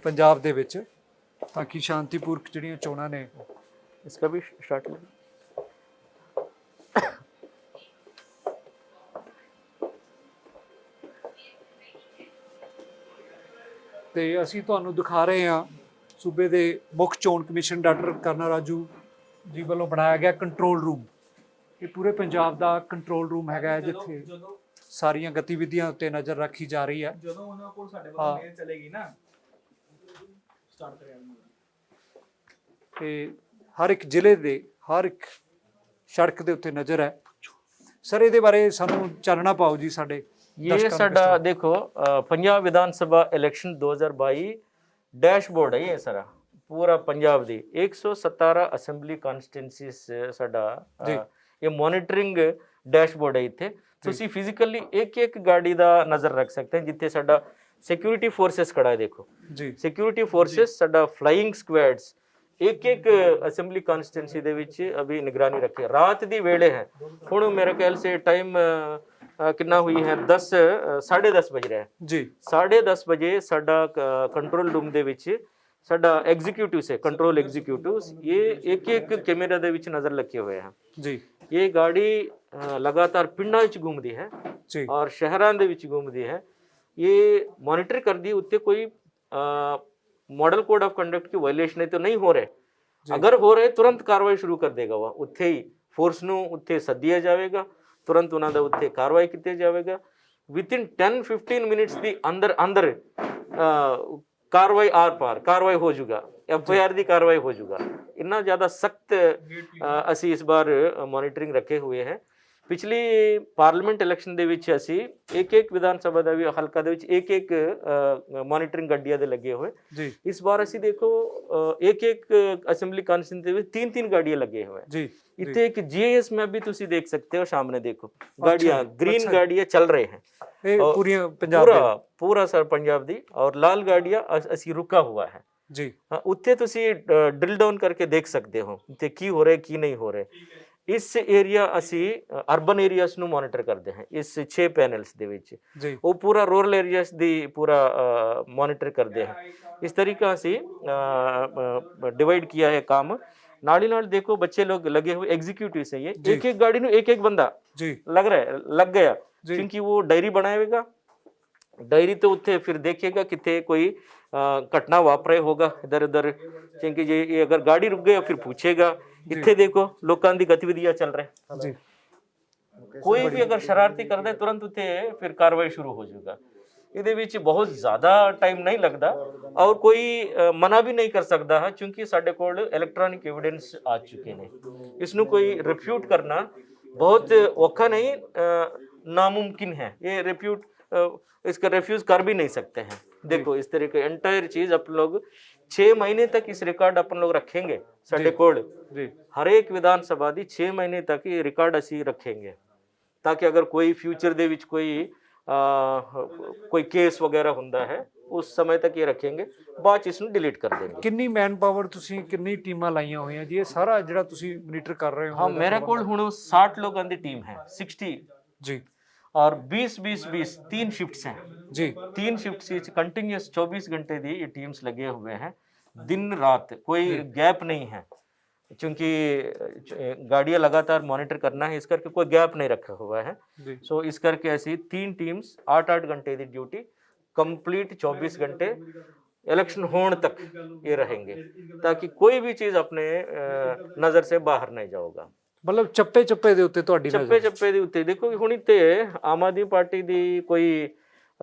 ਪੰਜਾਬ ਦੇ ਵਿੱਚ, ਤਾਂ ਕਿ ਸ਼ਾਂਤੀਪੂਰਕ ਜਿਹੜੀਆਂ ਚੋਣਾਂ ਨੇ। इसका भी स्टार्ट ਤੇ ਅਸੀਂ ਤੁਹਾਨੂੰ ਦਿਖਾ ਰਹੇ ਹਾਂ ਸੂਬੇ ਦੇ ਮੁੱਖ ਚੋਣ ਕਮਿਸ਼ਨ ਡਾਕਟਰ ਕਰਨਾ ਰਾਜੂ ਜੀ ਵੱਲੋਂ ਬਣਾਇਆ ਗਿਆ ਕੰਟਰੋਲ ਰੂਮ। ਇਹ ਪੂਰੇ ਪੰਜਾਬ ਦਾ ਕੰਟਰੋਲ ਰੂਮ ਹੈਗਾ ਜਿੱਥੇ ਸਾਰੀਆਂ ਗਤੀਵਿਧੀਆਂ ਉੱਤੇ ਨਜ਼ਰ ਰੱਖੀ ਜਾ ਰਹੀ ਹੈ। ਜਦੋਂ ਉਹਨਾਂ ਕੋਲ ਸਾਡੇ ਵੱਲੋਂ ਮੇਲ ਚਲੇਗੀ ਨਾ ਸਟਾਰਟ ਕਰਾਂਗੇ। ਤੇ ਹਰ ਇੱਕ ਜ਼ਿਲ੍ਹੇ ਦੇ ਹਰ ਇੱਕ ਸੜਕ ਦੇ ਉੱਤੇ ਨਜ਼ਰ ਹੈ। ਸਰ ਇਹਦੇ ਬਾਰੇ ਸਾਨੂੰ ਚਾਨਣਾ ਪਾਓ ਜੀ ਸਾਡੇ। ये साडा देखो पंजाब विधान सभा इलेक्शन 2022 डैशबोर्ड है। ये सारा पूरा पंजाब दी 117 असैम्बली कॉन्स्टिट्यूंसीज साडा ये मॉनिटरिंग डैशबोर्ड है। इत्थे ਤੁਸੀਂ ਫਿਜ਼ੀਕਲੀ ਇੱਕ ਗਾੜੀ ਦਾ ਨਜ਼ਰ ਰੱਖ ਸਕਦੇ ਹੋ ਜਿੱਥੇ ਸਾਡਾ ਸਿਕਿਉਰਿਟੀ ਫੋਰਸਸ ਖੜਾ ਹੈ। ਦੇਖੋ ਜੀ, ਸਿਕਿਉਰਿਟੀ ਫੋਰਸਸ ਸਾਡਾ ਫਲਾਈਂਗ ਸਕੁਐਡਸ ਇੱਕ ਅਸੈਂਬਲੀ ਕਨਸਟੀਟੂਐਂਸੀ ਦੇ ਵਿੱਚ ਅਭੀ ਨਿਗਰਾਨੀ ਰੱਖੀ। ਰਾਤ ਦੀ ਵੇਲੇ ਹੈ, ਹੁਣ ਮੇਰੇ ਖਿਆਲ ਸੇ ਟਾਈਮ ਕਿੰਨਾ ਹੋਈ ਹੈ 10:30 ਵਜ ਰਿਹਾ ਹੈ ਜੀ। 10:30 ਵਜੇ ਸਾਡਾ ਕੰਟਰੋਲ ਰੂਮ ਦੇ ਵਿੱਚ ਸਾਡਾ ਐਗਜ਼ੀਕਿਊਟਿਵਸ ਹੈ, ਕੰਟਰੋਲ ਐਗਜ਼ੀਕਿਊਟਿਵਸ ਇਹ ਇੱਕ ਕੈਮਰਾ ਦੇ ਵਿੱਚ ਨਜ਼ਰ ਰੱਖੇ ਹੋਏ ਹਨ ਜੀ। ਇਹ ਗਾੜੀ ਲਗਾਤਾਰ ਪਿੰਡਾਂ ਵਿੱਚ ਘੁੰਮਦੀ ਹੈ ਜੀ ਔਰ ਸ਼ਹਿਰਾਂ ਦੇ ਵਿੱਚ ਘੁੰਮਦੀ ਹੈ। ਇਹ ਮੋਨੀਟਰ ਕਰਦੀ ਉੱਤੇ ਕੋਈ मॉडल कोड ऑफ कंडक्ट की वायलेशन है तो नहीं हो रहे, अगर हो रहे तुरंत कार्रवाई शुरू कर देगा। वह उत्थे ही फोर्स ਨੂੰ ਉੱਥੇ ਸੱਦਿਆ ਜਾਵੇਗਾ, ਤੁਰੰਤ ਉਹਨਾਂ ਦਾ ਉੱਥੇ ਕਾਰਵਾਈ ਕੀਤੀ ਜਾਵੇਗਾ। ਵਿਦਿਨ 10-15 ਮਿੰਟਸ ਦੀ ਅੰਦਰ कार्रवाई आर पार कार्रवाई हो जाऊगा, FIR ਦੀ कार्रवाई हो जाऊगा। इन्ना ज़्यादा सख्त ਅਸੀਂ ਇਸ ਵਾਰ ਮੋਨੀਟਰਿੰਗ ਰੱਖੇ ਹੋਏ ਹੈ। ਪਿਛਲੀ ਪਾਰਲੀਮੈਂਟ ਇਲੈਕਸ਼ਨ ਦੇ ਵਿੱਚ ਅਸੀਂ ਇੱਕ ਵਿਧਾਨ ਸਭਾ ਦਾ ਵੀ ਹਲਕਾ ਦੇ ਵਿੱਚ ਇੱਕ ਮੋਨੀਟਰਿੰਗ ਗੱਡੀਆਂ ਦੇ ਲੱਗੇ ਹੋਏ ਜੀ ਇਸ ਵਾਰ ਅਸੀਂ ਦੇਖੋ ਇੱਕ ਅਸੈਂਬਲੀ ਕਾਂਸਟੀਟਿਊਂਸੀ ਦੇ ਵਿੱਚ तीन गाड़ियां लगे हुए हैं। जी इतने एक GIS में भी तुसी देख सकते हो, सामने देखो गाड़ियां ग्रीन गाड़ियां चल रहे हैं, ਇਹ और ਪੂਰੀਆਂ ਪੰਜਾਬ पूरा पूरा सर पंजाब दी, और लाल गाड़ियां ਅਸੀਂ रुका हुआ है। ਜੀ हाँ, उत्थे तुसी ड्रिल डाउन करके देख सकते हो उत्थे की हो रहा है की नहीं हो रहा है। इस एरिया ਅਸੀਂ ਅਰਬਨ ਏਰੀਆਸ ਨੂੰ ਮੋਨੀਟਰ ਕਰਦੇ ਹਾਂ ਇਸ 6 ਪੈਨਲਸ ਦੇ ਵਿੱਚ, ਜੀ ਉਹ ਪੂਰਾ ਰੂਰਲ ਏਰੀਆਸ ਦੀ ਪੂਰਾ ਮੋਨੀਟਰ ਕਰਦੇ ਹਾਂ। इस तरीका से डिवाइड किया है काम। नाली नाल देखो बच्चे लोग लगे हुए एग्जीक्यूटिव से, ये एक गाड़ी में एक बंदा जी लग रहा है लग गया, जी। क्योंकि वो डायरी बनाएगा, डायरी तो उत्थे फिर देखेगा कितने कोई घटना वापरे होगा इधर उधर, क्योंकि ये अगर गाड़ी रुक गई फिर पूछेगा। इत्थे देखो लोकां दी गतिविधियां चल रहे, जी कोई भी अगर शरारती करता है तुरंत उत्थे फिर कार्रवाई शुरू हो जाएगा। ਇਹਦੇ ਵਿੱਚ ਬਹੁਤ ਜ਼ਿਆਦਾ ਟਾਈਮ ਨਹੀਂ ਲੱਗਦਾ, ਔਰ ਕੋਈ ਮਨਾ ਵੀ ਨਹੀਂ ਕਰ ਸਕਦਾ ਹੈ, ਕਿਉਂਕਿ ਸਾਡੇ ਕੋਲ ਇਲੈਕਟ੍ਰੋਨਿਕ ਐਵੀਡੈਂਸ ਆ ਚੁੱਕੇ ਨੇ। ਇਸ ਨੂੰ ਕੋਈ ਰਿਫਿਊਟ ਕਰਨਾ ਬਹੁਤ ਔਖਾ नहीं, नामुमकिन है। ये रिफ्यूट इसका रिफ्यूज कर भी नहीं सकते हैं। देखो इस तरह के एंटायर चीज अपन लोग 6 महीने तक इस रिकॉर्ड अपन लोग रखेंगे साडे कोल जी हर एक विधान सभा दी 6 महीने तक ये रिकॉर्ड असी रखेंगे, ताकि अगर कोई फ्यूचर दे विच कोई केस वगैरह ਹੁੰਦਾ है उस समय तक ये रखेंगे, बाद ਚ इसਨੂੰ डिलीट कर देंगे। ਕਿੰਨੀ ਮੈਨ ਪਾਵਰ ਤੁਸੀਂ ਕਿੰਨੀ ਟੀਮਾਂ ਲਾਈਆਂ ਹੋਈਆਂ ਜੀ ਇਹ ਸਾਰਾ ਜਿਹੜਾ ਤੁਸੀਂ ਮੋਨੀਟਰ ਕਰ ਰਹੇ ਹੋ? हाँ मेरे कोल हुण 60 लोगों की टीम है, 60 जी और 20 3 शिफ्ट्स हैं जी 3 शिफ्ट्स कंटिन्यूस 24 घंटे दी ये टीम्स लगे हुए हैं, दिन रात कोई गैप नहीं है, क्योंकि गाड़ियां लगातार मॉनिटर करना है, इस करके कोई गैप नहीं रखा हुआ है। जी सो इस करके ऐसी 3 टीम्स 8-8 घंटे की ड्यूटी कंप्लीट 24 घंटे इलेक्शन होने तक ये रहेंगे, ताकि कोई भी चीज़ अपने नज़र से बाहर नहीं जाओगा। ਮਤਲਬ ਚੱਪੇ ਚੱਪੇ ਦੇ ਉੱਤੇ ਤੁਹਾਡੀ ਚੱਪੇ ਚੱਪੇ ਦੇ ਉੱਤੇ ਦੇਖੋ ਹੁਣ ਤੇ ਆਮ ਆਦਮੀ ਪਾਰਟੀ ਦੀ ਕੋਈ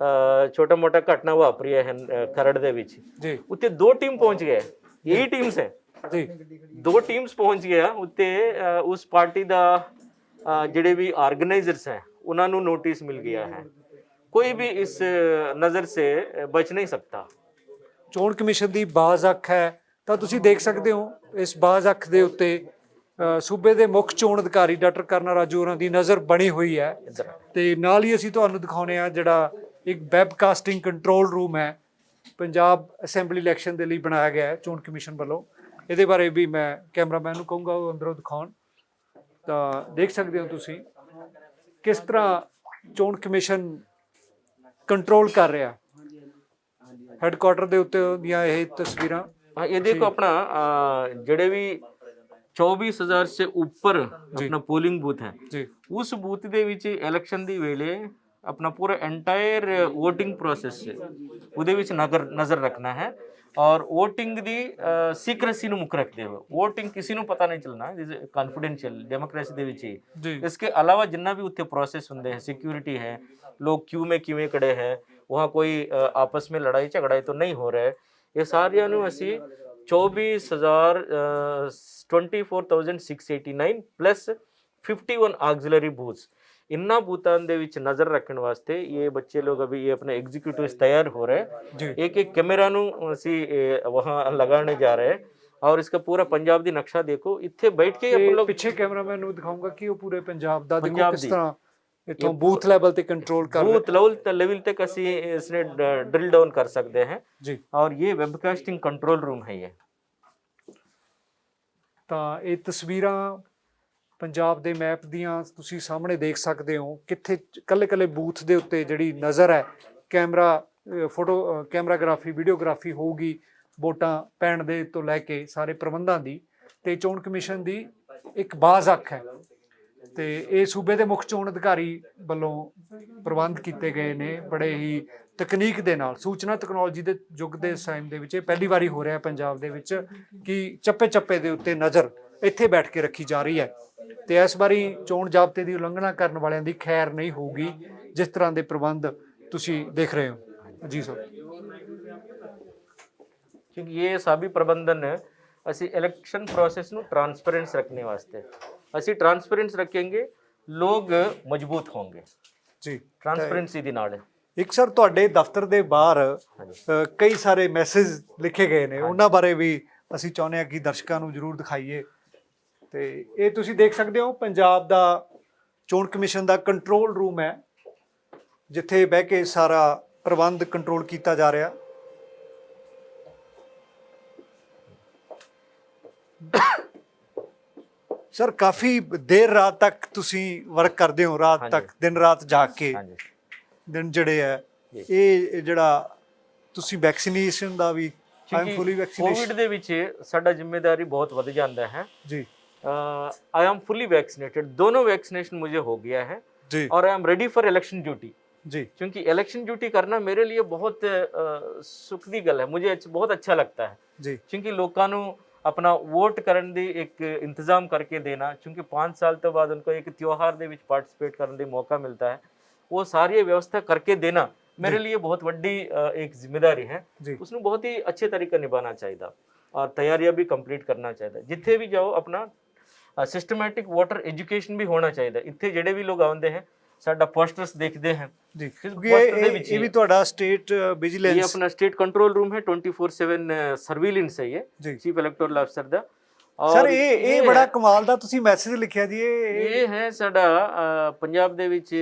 ਛੋਟਾ ਮੋਟਾ ਘਟਨਾ ਵਾਪਰੀ ਹੈ ਖਰੜ ਦੇ ਵਿੱਚ, ਜੀ ਉੱਤੇ 2 ਟੀਮ ਪਹੁੰਚ ਗਏ, यही टीम्स है जी 2 टीम्स पहुंच गया ਉੱਤੇ उस पार्टी ਦਾ ਜਿਹੜੇ ਵੀ ਆਰਗੇਨਾਈਜ਼ਰਸ ਹੈ ਉਹਨਾਂ ਨੂੰ ਨੋਟਿਸ ਮਿਲ ਗਿਆ ਹੈ, कोई भी इस नज़र से बच नहीं सकता। ਚੋਣ ਕਮਿਸ਼ਨ ਦੀ ਬਾਜ਼ ਅੱਖ ਹੈ ਤਾਂ ਤੁਸੀਂ ਦੇਖ ਸਕਦੇ ਹੋ ਇਸ ਬਾਜ਼ ਅੱਖ ਦੇ ਉੱਤੇ ਸੂਬੇ ਦੇ ਮੁੱਖ ਚੋਣ ਅਧਿਕਾਰੀ ਡਾਕਟਰ ਕਰਨਾ ਰਾਜੂ ਹੋਰਾਂ ਦੀ ਨਜ਼ਰ ਬਣੀ ਹੋਈ ਹੈ, ਤੇ ਨਾਲ ਹੀ ਅਸੀਂ ਤੁਹਾਨੂੰ ਦਿਖਾਉਂਦੇ ਆ ਜਿਹੜਾ ਇੱਕ ਵੈਬਕਾਸਟਿੰਗ ਕੰਟਰੋਲ ਰੂਮ ਹੈ ਪੰਜਾਬ ਅਸੈਂਬਲੀ ਇਲੈਕਸ਼ਨ ਦੇ ਲਈ ਬਣਾਇਆ ਗਿਆ ਹੈ ਚੋਣ ਕਮਿਸ਼ਨ ਵੱਲੋਂ। ਇਹਦੇ ਬਾਰੇ ਵੀ ਮੈਂ ਕੈਮਰਾਮੈਨ ਨੂੰ ਕਹੂੰਗਾ ਉਹ ਅੰਦਰੋਂ ਦਿਖਾਉਣ। ਤਾਂ ਦੇਖ ਸਕਦੇ ਹੋ ਤੁਸੀਂ ਕਿਸ ਤਰ੍ਹਾਂ ਚੋਣ ਕਮਿਸ਼ਨ ਕੰਟਰੋਲ ਕਰ ਰਿਹਾ ਹੈੱਡਕੁਆਟਰ ਦੇ ਉੱਤੇ ਦੀਆਂ ਇਹ ਤਸਵੀਰਾਂ। हाँ ये देखो अपना जड़े भी 24,000 से ऊपर अपना पोलिंग बूथ है, जी उस बूथ ਦੇ ਵਿੱਚ ਇਲੈਕਸ਼ਨ ਦੀ ਵੇਲੇ अपना पूरा एंटायर वोटिंग प्रोसेस ਉਹਦੇ ਵਿੱਚ ਨਜ਼ਰ ਰੱਖਣਾ ਹੈ, और वोटिंग ਦੀ ਸੀਕ੍ਰੇਸੀ ਨੂੰ ਮੁੱਖ ਰੱਖਦੇ ਹੋਏ वोटिंग ਕਿਸੇ ਨੂੰ ਪਤਾ ਨਹੀਂ ਚੱਲਣਾ, ਕੌਨਫੀਡੈਂਸ਼ੀਅਲ ਡੈਮੋਕ੍ਰੇਸੀ ਦੇ ਵਿੱਚ जी इसके अलावा जितना भी उत्थे प्रोसेस होंगे हैं, सिक्योरिटी है, लोग क्यू में किवें खड़े हैं, वहाँ कोई आपस में लड़ाई झगड़ाई तो नहीं हो रहा है, ये सारियां ਨੂੰ ਅਸੀਂ 24,689 प्लस 51 ऑक्सिलरी बूथ्स इन्ना बूथां ਦੇ ਵਿੱਚ नज़र रखने वास्ते ये बच्चे लोग अभी ये अपने एग्जीक्यूटिव तैयार हो रहे हैं। जी एक कैमरा ਨੂੰ ਅਸੀਂ वहाँ लगाने जा रहे हैं, और इसका पूरा पंजाब दी नक्शा देखो, इत्थे बैठ के अपन लोग ਪਿੱਛੇ ਕੈਮਰਾਮੈਨ ਨੂੰ ਦਿਖਾਉਂਗਾ ਕਿ ਉਹ ਪੂਰੇ ਪੰਜਾਬ ਦਾ ਦੇਖੋ ਪੰਜਾਬ ਕਿਸ ਦੀ। ਤਰ੍ਹਾਂ ਇਥੋਂ ਬੂਥ ਲੈਵਲ ਤੇ ਕੰਟਰੋਲ ਕਰ बूथ लेवल तक ਅਸੀਂ इसने ड्रिल डाउन कर सकते हैं, ਜੀ। और ये वेबकास्टिंग कंट्रोल रूम है ये। ਤਾਂ ਇਹ ਤਸਵੀਰਾਂ ਪੰਜਾਬ ਦੇ ਮੈਪ ਦੀਆਂ ਤੁਸੀਂ ਸਾਹਮਣੇ ਦੇਖ ਸਕਦੇ ਹੋ, ਕਿੱਥੇ ਕੱਲੇ ਬੂਥ ਦੇ ਉੱਤੇ ਜਿਹੜੀ ਨਜ਼ਰ ਹੈ ਕੈਮਰਾ ਫੋਟੋ ਕੈਮਰਾਗ੍ਰਾਫੀ ਵੀਡੀਓਗ੍ਰਾਫੀ ਹੋਊਗੀ ਵੋਟਾਂ ਪੈਣ ਦੇ ਤੋਂ ਲੈ ਕੇ ਸਾਰੇ ਪ੍ਰਬੰਧਾਂ ਦੀ, ਤੇ ਚੋਣ ਕਮਿਸ਼ਨ ਦੀ ਇੱਕ ਬਾਜ਼ ਅੱਖ ਹੈ, ਤੇ ਇਹ ਸੂਬੇ ਦੇ ਮੁੱਖ ਚੋਣ ਅਧਿਕਾਰੀ ਵੱਲੋਂ ਪ੍ਰਬੰਧ ਕੀਤੇ ਗਏ ਨੇ ਬੜੇ ਹੀ ਤਕਨੀਕ ਦੇ ਨਾਲ। ਸੂਚਨਾ ਤਕਨੋਲੋਜੀ ਦੇ ਯੁੱਗ ਦੇ ਟਾਈਮ ਦੇ ਵਿੱਚ ਇਹ ਪਹਿਲੀ ਵਾਰੀ ਹੋ ਰਿਹਾ ਪੰਜਾਬ ਦੇ ਵਿੱਚ ਕਿ ਚੱਪੇ ਦੇ ਉੱਤੇ ਨਜ਼ਰ ਇੱਥੇ ਬੈਠ ਕੇ ਰੱਖੀ ਜਾ ਰਹੀ ਹੈ, ਤੇ ਇਸ ਵਾਰੀ ਚੋਣ ਜ਼ਾਬਤੇ ਦੀ ਉਲੰਘਣਾ ਕਰਨ ਵਾਲਿਆਂ ਦੀ ਖੈਰ ਨਹੀਂ ਹੋਊਗੀ ਜਿਸ ਤਰ੍ਹਾਂ ਦੇ ਪ੍ਰਬੰਧ ਤੁਸੀਂ ਦੇਖ ਰਹੇ ਹੋ। ਜੀ ਸਰ क्योंकि ये सभी प्रबंधन ਅਸੀਂ ਇਲੈਕਸ਼ਨ ਪ੍ਰੋਸੈਸ ਨੂੰ ਟਰਾਂਸਪੇਰੈਂਸ ਰੱਖਣੇ ਵਾਸਤੇ ਅਸੀਂ ਟਰਾਂਸਪੇਰੈਂਸ ਰੱਖेंगे ਲੋਕ ਮਜ਼ਬੂਤ ਹੋਣਗੇ ਜੀ ਟਰਾਂਸਪੇਰੈਂਸੀ ਦੇ ਨਾਲ। ਇੱਕ ਸਰ ਤੁਹਾਡੇ ਦਫ਼ਤਰ ਦੇ ਬਾਹਰ ਕਈ ਸਾਰੇ ਮੈਸੇਜ ਲਿਖੇ ਗਏ ਨੇ, ਉਹਨਾਂ ਬਾਰੇ ਵੀ ਅਸੀਂ ਚਾਹੁੰਦੇ ਹਾਂ ਕਿ ਦਰਸ਼ਕਾਂ ਨੂੰ ਜ਼ਰੂਰ ਦਿਖਾਈਏ। ਤੇ ਇਹ ਤੁਸੀਂ ਦੇਖ ਸਕਦੇ ਹੋ ਪੰਜਾਬ ਦਾ ਚੋਣ ਕਮਿਸ਼ਨ ਦਾ ਕੰਟਰੋਲ ਰੂਮ ਹੈ, ਜਿੱਥੇ ਬਹਿ ਕੇ ਸਾਰਾ ਪ੍ਰਬੰਧ ਕੰਟਰੋਲ ਕੀਤਾ ਜਾ ਰਿਹਾ। ਸਰ ਕਾਫੀ ਦੇਰ ਰਾਤ ਤੱਕ ਤੁਸੀਂ ਵਰਕ ਕਰਦੇ ਹੋ, ਰਾਤ ਤੱਕ ਦਿਨ ਰਾਤ ਜਾਗ ਕੇ ਦਿਨ ਜਿਹੜੇ ਹੈ ਇਹ ਜਿਹੜਾ ਤੁਸੀਂ ਵੈਕਸੀਨੇਸ਼ਨ ਦਾ ਵੀ ਫੁੱਲੀ ਵੈਕਸੀਨੇਸ਼ਨ ਕੋਵਿਡ ਦੇ ਵਿੱਚ ਸਾਡਾ ਜ਼ਿੰਮੇਵਾਰੀ ਬਹੁਤ ਵੱਧ ਜਾਂਦਾ ਹੈ जी आई एम फुली वैक्सीनेटेड, दोनों वैक्सीनेशन मुझे हो गया है जी और I am ready for election duty जी क्योंकि इलेक्शन ड्यूटी करना मेरे लिए बहुत सुख ਦੀ ਗੱਲ ਹੈ, मुझे बहुत अच्छा लगता है जी क्योंकि ਲੋਕਾਂ ਨੂੰ ਆਪਣਾ ਵੋਟ ਕਰਨ ਦੀ ਇੱਕ ਇੰਤਜ਼ਾਮ ਕਰਕੇ ਦੇਣਾ, ਕਿਉਂਕਿ 5 ਸਾਲ ਤੋਂ ਬਾਅਦ उनको एक त्योहार ਦੇ ਵਿੱਚ ਪਾਰਟਿਸਿਪੇਟ ਕਰਨ ਦਾ ਮੌਕਾ ਮਿਲता है, वो सारी व्यवस्था करके देना मेरे लिए बहुत बड़ी एक जिम्मेदारी है। उसमें बहुत ही अच्छे तरीके निभाना चाहिए और तैयारियां भी कंप्लीट करना चाहिए। जिथे भी जाओ अपना सिस्टमैटिक वोटर एजुकेशन भी होना चाहिए। इतने जेडे भी लोग आते हैं साडा पोस्टर्स देखते हैं जी, ये भी ਤੁਹਾਡਾ ਸਟੇਟ ਵਿਜੀਲੈਂਸ, ये अपना स्टेट कंट्रोल रूम है, 24/7 सर्विलेंस है ये चीफ इलेक्टोरल अफसर दा। ਸਰ ਇਹ ਬੜਾ ਕਮਾਲ ਦਾ ਤੁਸੀਂ ਮੈਸੇਜ ਲਿਖਿਆ ਜੀ। ਇਹ ਹੈ ਸਾਡਾ ਪੰਜਾਬ ਦੇ ਵਿੱਚ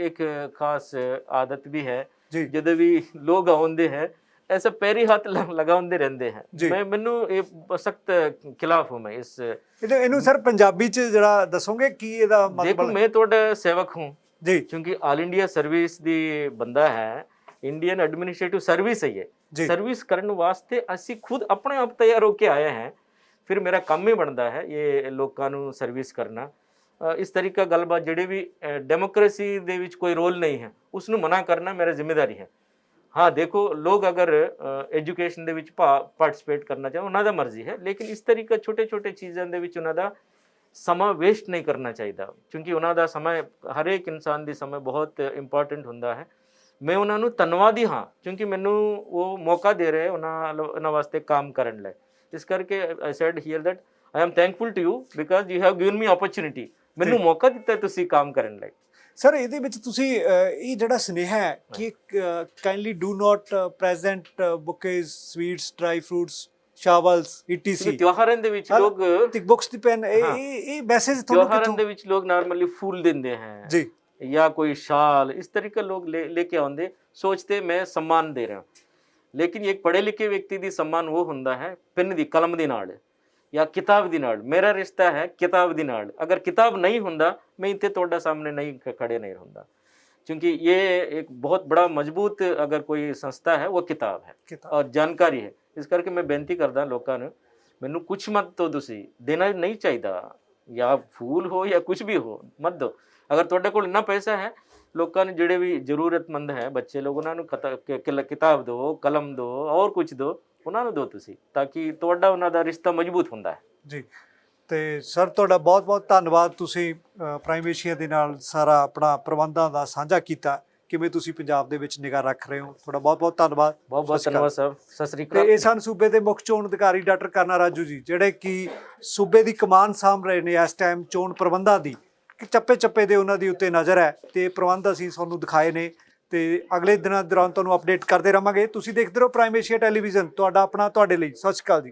ਇੱਕ ਖਾਸ ਆਦਤ ਵੀ ਹੈ, ਜਦੋਂ ਵੀ ਲੋਕ ਆਉਂਦੇ ਹੈ ਐਸਾ ਪੈਰੀ ਹੱਥ ਲਗਾਉਂਦੇ ਰਹਿੰਦੇ ਹੈ। ਮੈਨੂੰ ਇਹ ਸਖਤ ਖਿਲਾਫ ਹੂੰ ਮੈਂ ਇਸ। ਇਹਨੂੰ ਸਰ ਪੰਜਾਬੀ ਚ ਜਿਹੜਾ ਦੱਸੋਗੇ ਕੀ ਇਹਦਾ ਮਤਲਬ? ਦੇਖੋ ਮੈਂ ਤੁਹਾਡਾ ਸੇਵਕ ਹੂੰ ਜੀ, ਕਿਉਂਕਿ ਆਲ ਇੰਡੀਆ ਸਰਵਿਸ ਦੀ ਬੰਦਾ ਹੈ, ਇੰਡੀਅਨ ਐਡਮਿਨਿਸਟ੍ਰੇਟਿਵ ਸਰਵਿਸ ਹੈ ਇਹ। ਸਰਵਿਸ ਕਰਨ ਵਾਸਤੇ ਅਸੀਂ ਖੁਦ ਆਪਣੇ ਆਪ ਤਿਆਰ ਹੋ ਕੇ ਆਏ हैं, ਫਿਰ ਮੇਰਾ ਕੰਮ ਹੀ ਬਣਦਾ ਹੈ ਇਹ ਲੋਕਾਂ ਨੂੰ ਸਰਵਿਸ ਕਰਨਾ। ਇਸ ਤਰੀਕਾ ਗੱਲਬਾਤ ਜਿਹੜੇ ਵੀ ਡੈਮੋਕ੍ਰੇਸੀ ਦੇ ਵਿੱਚ ਕੋਈ ਰੋਲ ਨਹੀਂ ਹੈ ਉਸ ਨੂੰ ਮਨਾ ਕਰਨਾ ਮੇਰੀ ਜ਼ਿੰਮੇਵਾਰੀ ਹੈ। ਹਾਂ ਦੇਖੋ ਲੋਕ ਅਗਰ ਐਜੂਕੇਸ਼ਨ ਦੇ ਵਿੱਚ ਪਾਰਟਿਸਿਪੇਟ ਕਰਨਾ ਚਾਹੋ ਉਹਨਾਂ ਦਾ ਮਰਜ਼ੀ ਹੈ, ਲੇਕਿਨ ਇਸ ਤਰੀਕਾ ਛੋਟੇ ਛੋਟੇ ਚੀਜ਼ਾਂ ਦੇ ਵਿੱਚ ਉਹਨਾਂ ਦਾ ਸਮਾਂ ਵੇਸਟ ਨਹੀਂ ਕਰਨਾ ਚਾਹੀਦਾ, ਕਿਉਂਕਿ ਉਹਨਾਂ ਦਾ ਸਮਾਂ ਹਰੇਕ ਇਨਸਾਨ ਦੀ ਸਮਾਂ ਬਹੁਤ ਇੰਪੋਰਟੈਂਟ ਹੁੰਦਾ ਹੈ। ਮੈਂ ਉਹਨਾਂ ਨੂੰ ਧੰਨਵਾਦੀ ਹਾਂ ਕਿਉਂਕਿ ਮੈਨੂੰ ਉਹ ਮੌਕਾ ਦੇ ਰਹੇ ਉਹਨਾਂ ਵਾਸਤੇ ਕੰਮ ਕਰਨ ਲਈ। ਇਸ ਕਰਕੇ I said here that I am thankful to you because you have given me opportunity, ਮੈਨੂੰ ਮੌਕਾ ਦਿੱਤਾ ਤੁਸੀਂ ਕੰਮ ਕਰਨ ਲਈ। ਸਰ ਇਹਦੇ ਵਿੱਚ ਤੁਸੀਂ ਇਹ ਜਿਹੜਾ ਸੁਨੇਹਾ ਹੈ ਕਿ kindly do not present bouquets, sweets, dry fruits, ਚਾਵਲਸ ਈਟੀਸੀ ਤਿਉਹਾਰਾਂ ਦੇ ਵਿੱਚ ਲੋਕ ਬੁక్స్ ਦੀ ਪੈਨ, ਇਹ ਮੈਸੇਜ ਤੁਹਾਨੂੰ ਤਿਉਹਾਰਾਂ ਦੇ ਵਿੱਚ ਲੋਕ ਨਾਰਮਲੀ ਫੂਲ ਦਿੰਦੇ हैं ਜੀ या कोई शाल, इस तरीके लोग लेके आते सोचते मैं सम्मान दे रहा, लेकिन एक पढ़े लिखे व्यक्ति दी सम्मान वो हुंदा है पेन दी कलम दी नाल या किताब दी नाल। मेरा रिश्ता है किताब दी नाल, अगर किताब नहीं हुंदा मैं इत्थे तोड़ा सामने नहीं खड़े नहीं रहूँगा, क्योंकि ये एक बहुत बड़ा मजबूत अगर कोई संस्था है वो किताब है और जानकारी है। इस करके मैं बेनती करदा लोगों ने मैनू कुछ मत तो तुसी देना नहीं चाहिए, या फूल हो या कुछ भी हो मत दो। अगर ਤੁਹਾਡੇ ਕੋਲ ਇੰਨਾ ਪੈਸਾ ਹੈ ਲੋਕਾਂ ਨੂੰ ਜਿਹੜੇ ਵੀ ਜ਼ਰੂਰਤਮੰਦ ਹੈ ਬੱਚੇ ਲੋਕ ਉਹਨਾਂ ਨੂੰ ਕਿਤਾਬ ਦਿਓ, ਕਲਮ ਦਿਓ ਔਰ ਕੁਝ ਦਿਓ, ਉਹਨਾਂ ਨੂੰ ਦਿਓ ਤੁਸੀਂ, ਤਾਂ ਕਿ ਤੁਹਾਡਾ ਉਹਨਾਂ ਦਾ ਰਿਸ਼ਤਾ ਮਜ਼ਬੂਤ ਹੁੰਦਾ ਹੈ। ਜੀ ਤੇ ਸਰ ਤੁਹਾਡਾ ਬਹੁਤ ਬਹੁਤ ਧੰਨਵਾਦ, ਤੁਸੀਂ ਪ੍ਰਾਈਮ ਏਸ਼ੀਆ ਦੇ ਨਾਲ ਸਾਰਾ ਆਪਣਾ ਪ੍ਰਬੰਧਾਂ ਦਾ ਸਾਂਝਾ ਕੀਤਾ, ਕਿਵੇਂ ਤੁਸੀਂ ਪੰਜਾਬ ਦੇ ਵਿੱਚ ਨਿਗਾਹ ਰੱਖ ਰਹੇ ਹੋ। ਤੁਹਾਡਾ ਬਹੁਤ ਬਹੁਤ ਧੰਨਵਾਦ। ਬਹੁਤ ਬਹੁਤ ਧੰਨਵਾਦ ਸਰ, ਸਤਿ ਸ੍ਰੀ ਅਕਾਲ। ਤੇ ਇਹ ਸਨ ਸੂਬੇ ਦੇ ਮੁੱਖ ਚੋਣ ਅਧਿਕਾਰੀ ਡਾਕਟਰ ਕਰਨਾ ਰਾਜੂ ਜੀ, ਜਿਹੜੇ ਕਿ ਸੂਬੇ ਦੀ ਕਮਾਨ ਸਾਂਭ ਰਹੇ ਨੇ ਇਸ ਟਾਈਮ ਚੋਣ ਪ੍ਰਬੰਧਾਂ ਦੀ। ਕਿ ਚੱਪੇ ਚੱਪੇ ਦੇ ਉਹਨਾਂ ਦੀ ਉੱਤੇ ਨਜ਼ਰ ਹੈ ਤੇ ਪ੍ਰਬੰਧ ਅਸੀਂ ਤੁਹਾਨੂੰ ਦਿਖਾਏ ਨੇ ਤੇ ਅਗਲੇ ਦਿਨਾਂ ਦੌਰਾਨ ਤੁਹਾਨੂੰ ਅਪਡੇਟ ਕਰਦੇ ਰਹਾਂਗੇ। ਤੁਸੀਂ ਦੇਖਦੇ ਰਹੋ ਪ੍ਰਾਈਮ ਏਸ਼ੀਆ ਟੈਲੀਵਿਜ਼ਨ, ਤੁਹਾਡਾ ਆਪਣਾ ਤੁਹਾਡੇ ਲਈ। ਸਤਿ ਸ਼੍ਰੀ ਅਕਾਲ ਜੀ।